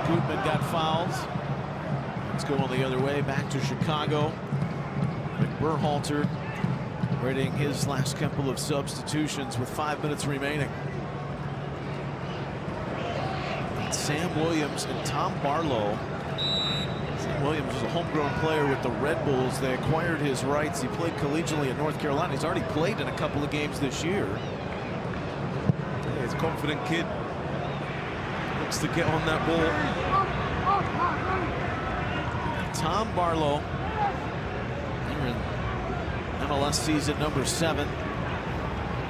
Goodman got fouled. Let's go on the other way, back to Chicago. McBurhalter readying his last couple of substitutions with 5 minutes remaining. Sam Williams and Tom Barlow. Sam Williams was a homegrown player with the Red Bulls. They acquired his rights. He played collegiately at North Carolina. He's already played in a couple of games this year. Yeah, he's a confident kid. Looks to get on that ball. Tom Barlow, here in MLS season number 7.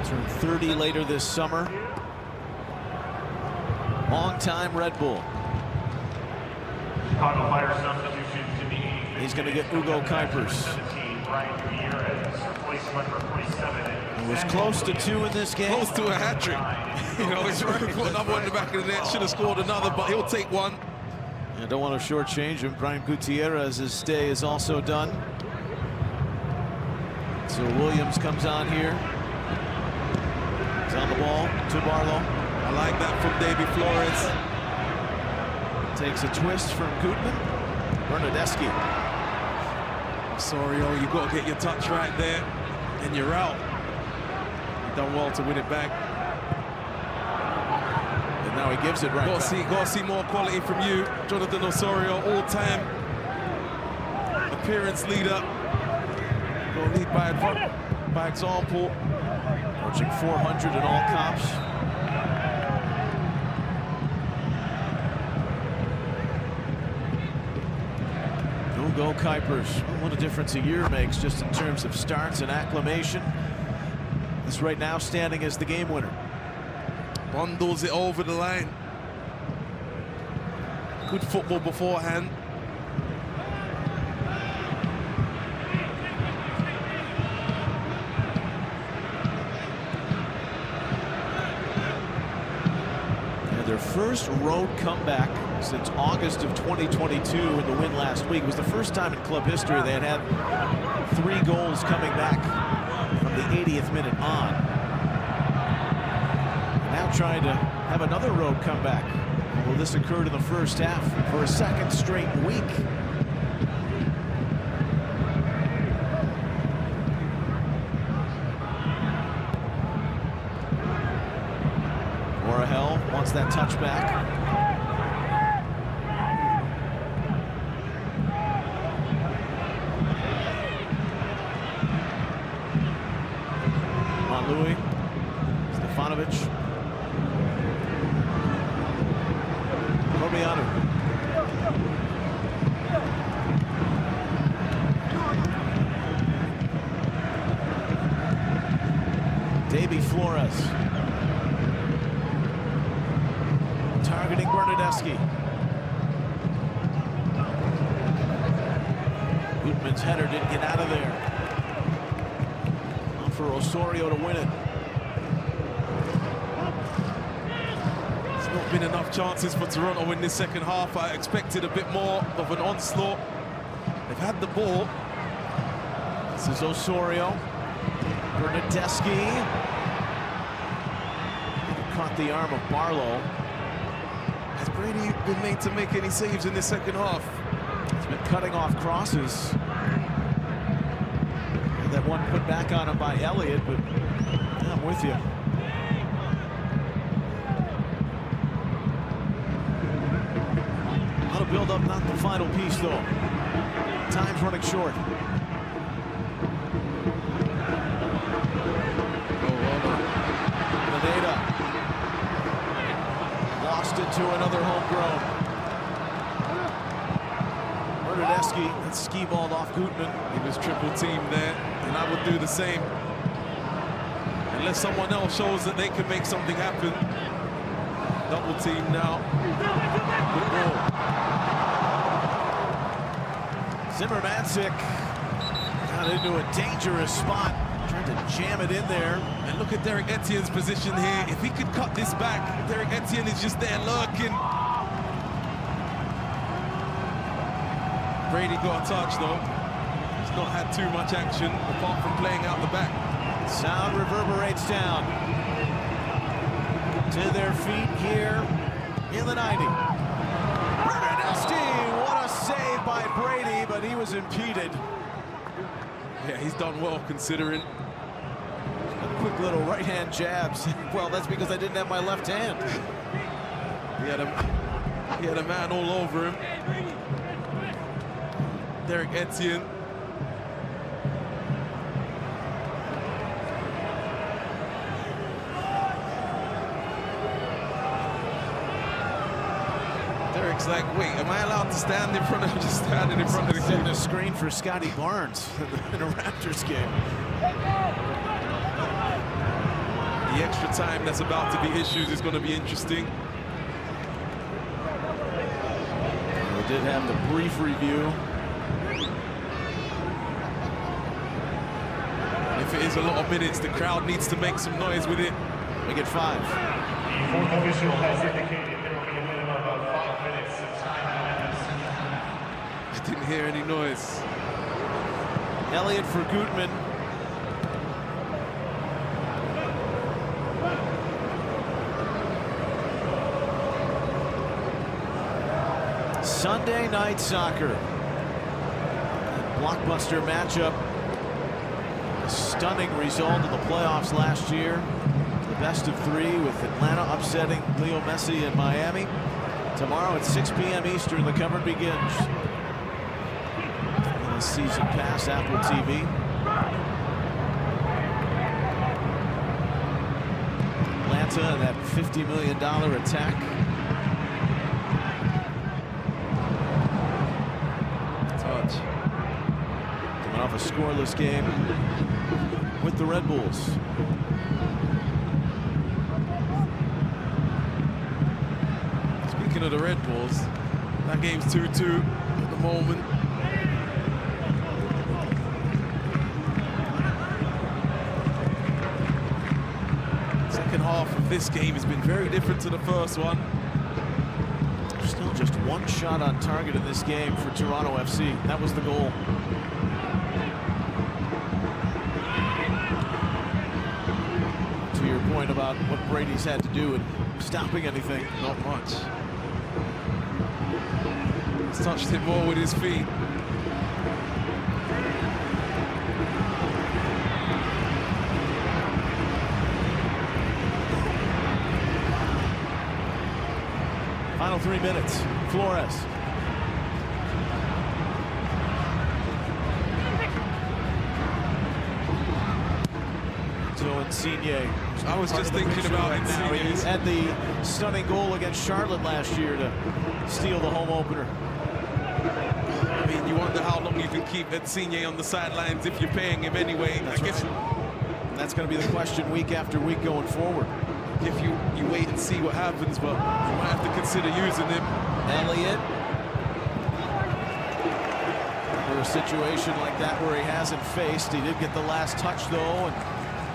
Turned 30 later this summer. Long-time Red Bull. Chicago Fire substitution to the He's going to get Ugo Kuipers. It was close to 2 in this game. Close to a hat-trick. You know, he's put another one in the back of the net. Should have scored another, but he'll take one. I don't want to shortchange him. Brian Gutierrez's stay is also done. So Williams comes on here. He's on the ball to Barlow. I like that from Davy Flores. Takes a twist from Gutman. Bernadeschi. Osorio, you got to get your touch right there, and you're out. You've done well to win it back. And now he gives it right got to see more quality from you, Jonathan Osorio, all-time appearance leader. Go lead by example. Approaching 400 in all comps. Go Kuipers. What a difference a year makes just in terms of starts and acclimation. This right now standing as the game winner. Bundles it over the line. Good football beforehand. Their first road comeback since August of 2022 in the win last week. It was the first time in club history they had 3 goals coming back from the 80th minute on. Now trying to have another road comeback. Well, this occurred in the first half for a second straight week. Orahel wants that touchback. Louis, Stefanovic, Corbiano. Davy Flores. Targeting Bernadeschi. Gutman's header didn't get out of there. For Osorio to win it. There's not been enough chances for Toronto in this second half. I expected a bit more of an onslaught. They've had the ball. This is Osorio. Bernadeschi. Caught the arm of Barlow. Has Brady been made to make any saves in this second half? He's been cutting off crosses. That one put back on him by Elliott, but yeah, I'm with you. A lot of build up, not the final piece though. Time's running short. Pineda lost it to another homegrown. Bernadeschi, that's ski-balled off Gutman. He was triple teamed there, and I would do the same. Unless someone else shows that they can make something happen. Double team now. Good ball. Zimmermancic got into a dangerous spot. Tried to jam it in there. And look at Derek Etienne's position here. If he could cut this back, Derek Etienne is just there lurking. Brady got a touch though. He's not had too much action apart from playing out the back. Sound reverberates down to their feet here in the 90. Bernadeschi, what a save by Brady, but he was impeded. Yeah, he's done well considering. A quick little right-hand jabs. Well, that's because I didn't have my left hand. He had a man all over him. Derek Etienne. Derek's like, wait, am I allowed to stand in front of him? Just standing in front of the screen for Scotty Barnes in a Raptors game. The extra time that's about to be issued is going to be interesting. We did have the brief review. if it is a lot of minutes, the crowd needs to make some noise with it. Make it 5. The fourth official has indicated there will be a minimum of 5 minutes of time. I didn't hear any noise. Elliott for Gutman. Sunday night soccer. Blockbuster matchup. A stunning result of the playoffs last year. The best of 3 with Atlanta upsetting Leo Messi in Miami. Tomorrow at 6 p.m. Eastern, the coverage begins. The season pass, Apple TV. Atlanta and that $50 million attack. Touch. Coming off a scoreless game with the Red Bulls. Speaking of the Red Bulls, that game's 2-2 at the moment. Second half of this game has been very different to the first one. Still just 1 shot on target in this game for Toronto FC. That was the goal. To your point about what Brady's had to do in stopping anything. Not much. He's touched it more with his feet. Final 3 minutes. Flores. So Insigne. I was just thinking about Insigne. He had the stunning goal against Charlotte last year to steal the home opener. I mean, you wonder how long you can keep Insigne on the sidelines if you're paying him anyway. That's right. And that's going to be the question week after week going forward. If you wait and see what happens, but you might have to consider using him. Elliott. For a situation like that where he hasn't faced, he did get the last touch though, and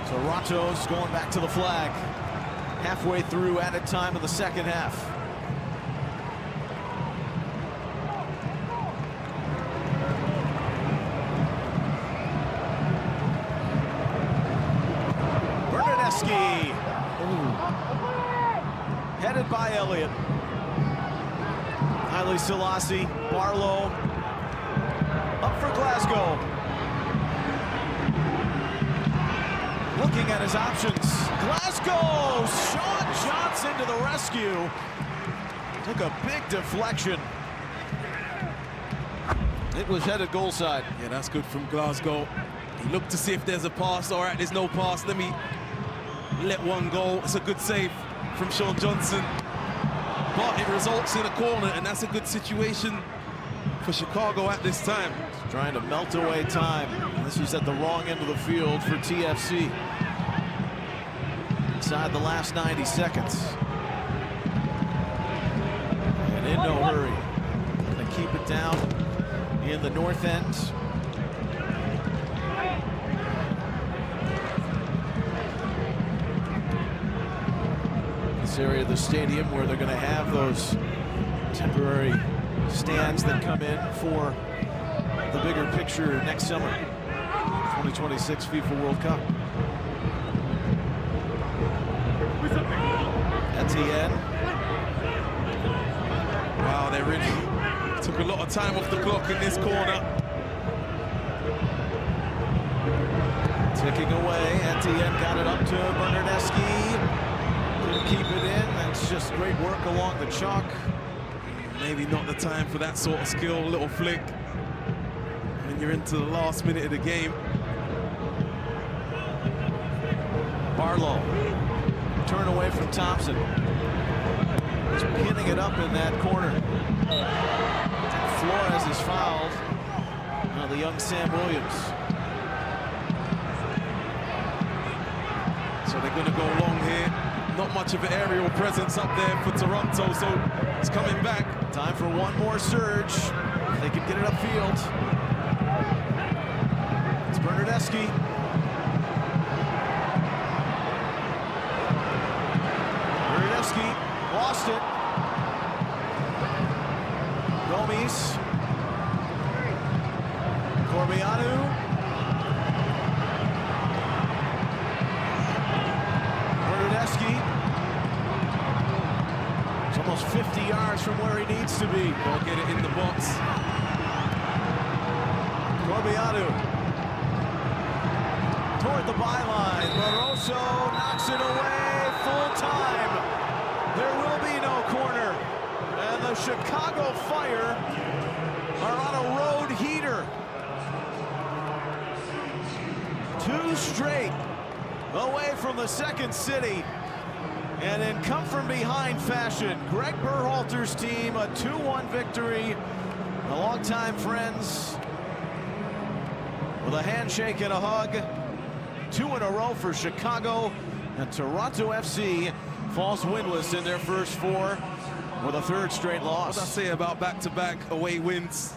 Toronto's going back to the flag. Halfway through added time of the second half. Bernardeschi. Headed by Elliott. Haile Selassie, Barlow, up for Glasgow. Looking at his options. Glasgow! Sean Johnson to the rescue. Took a big deflection. It was headed goal side. Yeah, that's good from Glasgow. He looked to see if there's a pass. All right, there's no pass. Let me let one go. It's a good save from Sean Johnson. But it results in a corner, and that's a good situation for Chicago at this time. Trying to melt away time. This was at the wrong end of the field for TFC. Inside the last 90 seconds. And in no hurry. Gonna keep it down in the north end. This area of the stadium where they're gonna have those temporary stands that come in for the bigger picture next summer. 2026 FIFA World Cup. Etienne. Wow, they really took a lot of time off the clock in this corner. Ticking away. Etienne got it up to Bernardeschi. Couldn't keep it in. That's just great work along the chalk. Maybe not the time for that sort of skill. Little flick. When you're into the last minute of the game. Barlow. Turn away from Thompson. He's pinning it up in that corner. Flores is fouled. Now the young Sam Williams. So they're going to go long here. Not much of an aerial presence up there for Toronto, so it's coming back. Time for one more surge. If they could get it upfield. It's Bernardeschi. Werdesky lost it. Gomes. Corbianu. Werdesky. It's almost 50 yards from where he needs to be. They'll get it in the box. Corbianu. Toward the byline. Barroso knocks it away. Full time. There will be no corner. And the Chicago Fire are on a road heater. 2 straight away from the second city. And in come from behind fashion, Greg Berhalter's team, a 2-1 victory. The longtime friends with a handshake and a hug. 2 in a row for Chicago, and Toronto FC falls winless in their first 4 with a 3rd straight loss. What I say about back-to-back away wins,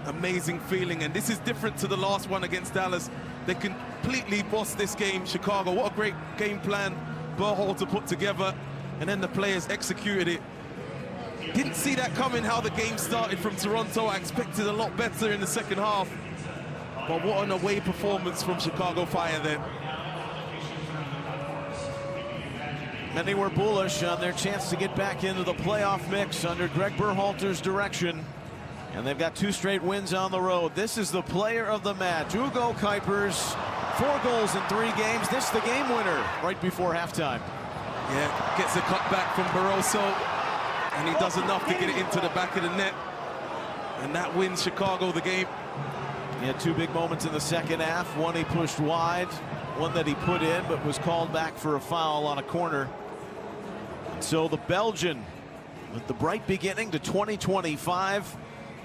amazing feeling, and this is different to the last one against Dallas. They completely bossed this game. Chicago, what a great game plan Berhalter put together, and then the players executed it. Didn't see that coming, how the game started from Toronto. I expected a lot better in the second half. But what an away performance from Chicago Fire then. Many were bullish on their chance to get back into the playoff mix under Greg Berhalter's direction. And they've got 2 straight wins on the road. This is the player of the match, Ugo Kuipers. 4 goals in 3 games. This is the game winner right before halftime. Yeah, gets a cut back from Barroso. And he does enough to get it into the back of the net. And that wins Chicago the game. He had 2 big moments in the second half. One he pushed wide, one that he put in, but was called back for a foul on a corner. So the Belgian with the bright beginning to 2025,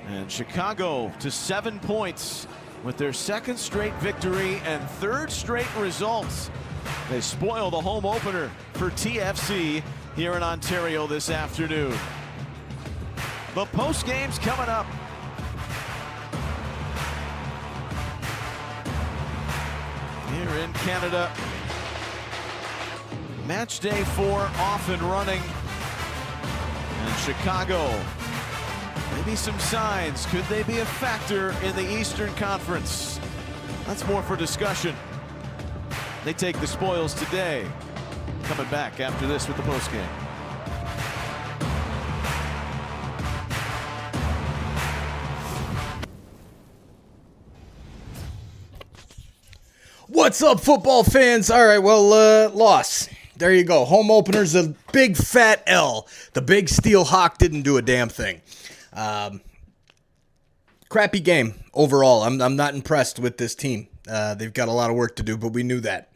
and Chicago to 7 points with their 2nd straight victory and 3rd straight results. They spoil the home opener for TFC here in Ontario this afternoon. The post game's coming up. Here in Canada, match day 4 off and running, and Chicago, maybe some signs. Could they be a factor in the Eastern Conference? That's more for discussion. They take the spoils today. Coming back after this with the postgame. What's up, football fans? All right, well, loss. There you go. Home opener's a big fat L. The big steel hawk didn't do a damn thing. Crappy game overall. I'm not impressed with this team. They've got a lot of work to do, but we knew that.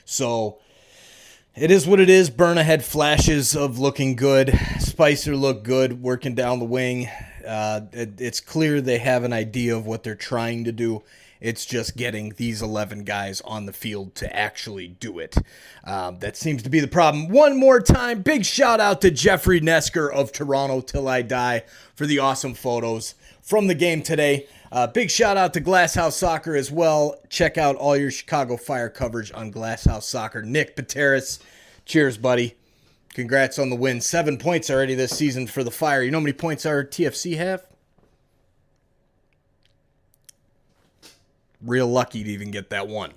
So it is what it is. Berna had flashes of looking good. Spicer looked good, working down the wing. It's clear they have an idea of what they're trying to do. It's just getting these 11 guys on the field to actually do it. That seems to be the problem. One more time, big shout out to Jeffrey Nesker of Toronto Till I Die for the awesome photos from the game today. Big shout out to Glasshouse Soccer as well. Check out all your Chicago Fire coverage on Glasshouse Soccer. Nick Pateris, cheers, buddy. Congrats on the win. 7 points already this season for the Fire. You know how many points our TFC have? Real lucky to even get that one.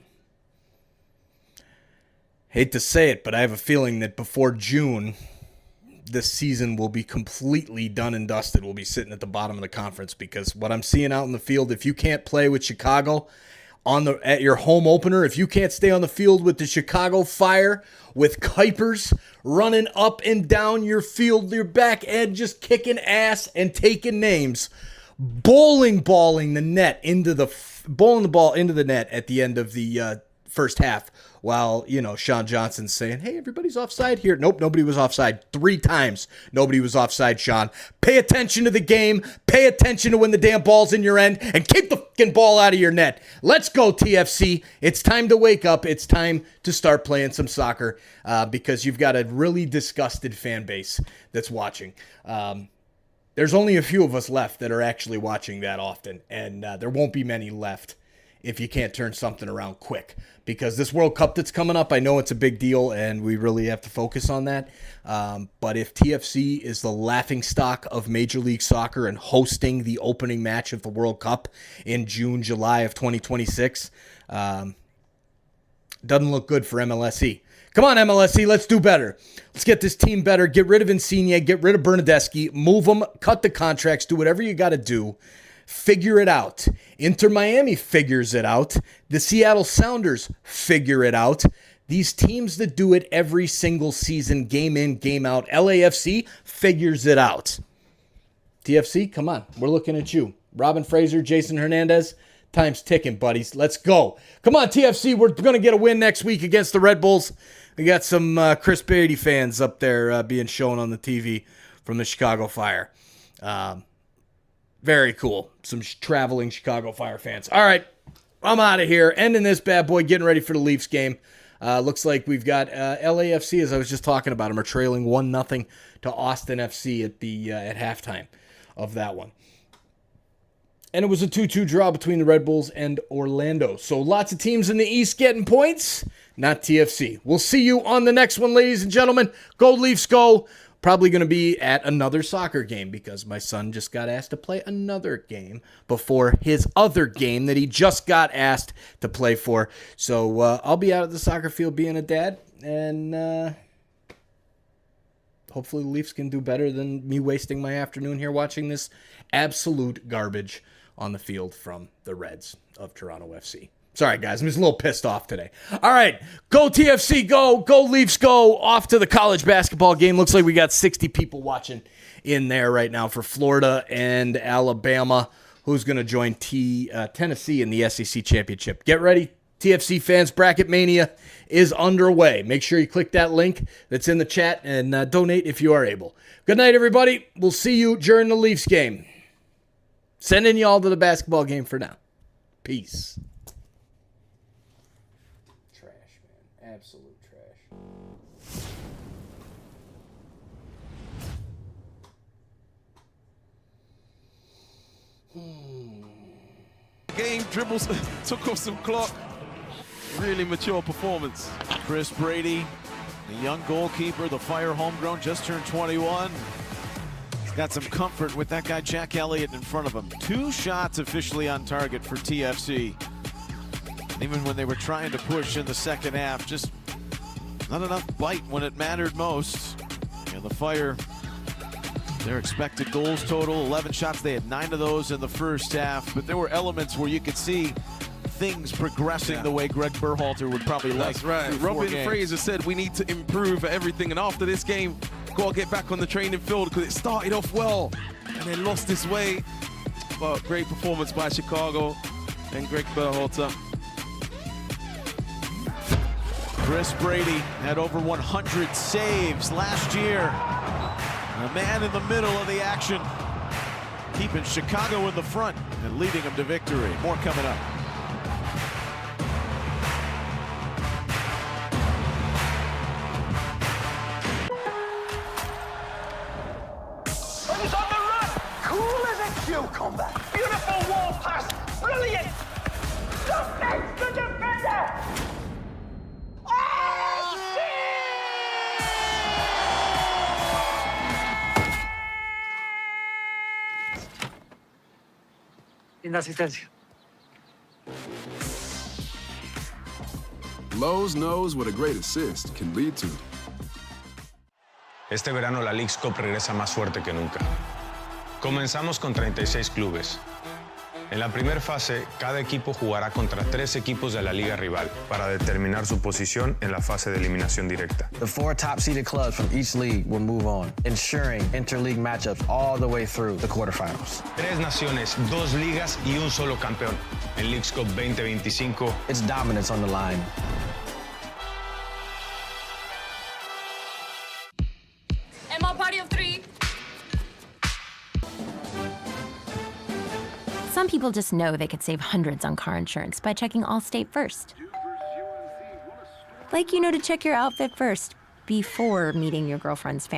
Hate to say it, but I have a feeling that before June, this season will be completely done and dusted. We'll be sitting at the bottom of the conference, because what I'm seeing out in the field, if you can't play with Chicago at your home opener, if you can't stay on the field with the Chicago Fire, with Kuipers running up and down your field, your back end, just kicking ass and taking names, bowling the ball into the net at the end of the first half, while, Sean Johnson's saying, hey, everybody's offside here. Nope, nobody was offside. 3 times nobody was offside, Sean. Pay attention to the game. Pay attention to when the damn ball's in your end, and keep the fucking ball out of your net. Let's go, TFC. It's time to wake up. It's time to start playing some soccer, because you've got a really disgusted fan base that's watching. There's only a few of us left that are actually watching that often, and there won't be many left if you can't turn something around quick. Because this World Cup that's coming up, I know it's a big deal, and we really have to focus on that. But if TFC is the laughingstock of Major League Soccer and hosting the opening match of the World Cup in June, July of 2026, doesn't look good for MLSE. Come on, MLSE, let's do better. Let's get this team better. Get rid of Insigne, get rid of Bernadeschi, move them, cut the contracts, do whatever you got to do. Figure it out. Inter Miami figures it out. The Seattle Sounders figure it out. These teams that do it every single season, game in, game out, LAFC figures it out. TFC, come on. We're looking at you. Robin Fraser, Jason Hernandez, time's ticking, buddies. Let's go. Come on, TFC. We're going to get a win next week against the Red Bulls. We got some Chris Beatty fans up there being shown on the TV from the Chicago Fire. Very cool. Some traveling Chicago Fire fans. All right, I'm out of here. Ending this bad boy, getting ready for the Leafs game. Looks like we've got LAFC, as I was just talking about them, are trailing 1-0 to Austin FC at halftime of that one. And it was a 2-2 draw between the Red Bulls and Orlando. So lots of teams in the East getting points, not TFC. We'll see you on the next one, ladies and gentlemen. Go Leafs, go. Probably going to be at another soccer game because my son just got asked to play another game before his other game that he just got asked to play for. So I'll be out at the soccer field being a dad, and hopefully the Leafs can do better than me wasting my afternoon here watching this absolute garbage on the field from the Reds of Toronto FC. Sorry, guys. I'm just a little pissed off today. All right. Go TFC. Go. Go Leafs. Go. Off to the college basketball game. Looks like we got 60 people watching in there right now for Florida and Alabama. Who's going to join Tennessee in the SEC championship? Get ready, TFC fans. Bracket Mania is underway. Make sure you click that link that's in the chat and donate if you are able. Good night, everybody. We'll see you during the Leafs game. Sending you all to the basketball game for now. Peace. Absolute trash. Game dribbles, took off some clock. Really mature performance. Chris Brady, the young goalkeeper, the Fire homegrown, just turned 21. He's got some comfort with that guy Jack Elliott in front of him. 2 shots officially on target for TFC. Even when they were trying to push in the second half, just not enough bite when it mattered most. And the Fire, their expected goals total, 11 shots. They had 9 of those in the first half, but there were elements where you could see things progressing the way Greg Berhalter would probably like. That's right. Robin Fraser said we need to improve at everything, and after this game, gotta get back on the training field because it started off well and then lost its way. But great performance by Chicago and Greg Berhalter. Chris Brady had over 100 saves last year. A man in the middle of the action, keeping Chicago in the front and leading them to victory. More coming up. He's on the run! Cool as a cucumber! Beautiful wall pass! Brilliant! Just next to defender! Linda asistencia. Lowe's knows what a great assist can lead to. Este verano la Leagues Cup regresa más fuerte que nunca. Comenzamos con 36 clubes. En la primera fase, cada equipo jugará contra 3 equipos de la liga rival para determinar su posición en la fase de eliminación directa. The 4 top-seeded clubs from each league will move on, ensuring interleague matchups all the way through the quarterfinals. 3 naciones, 2 ligas y un solo campeón. En Leagues Cup 2025, it's dominance on the line. And my party of 3. Some people just know they could save hundreds on car insurance by checking Allstate first. Like to check your outfit first before meeting your girlfriend's family.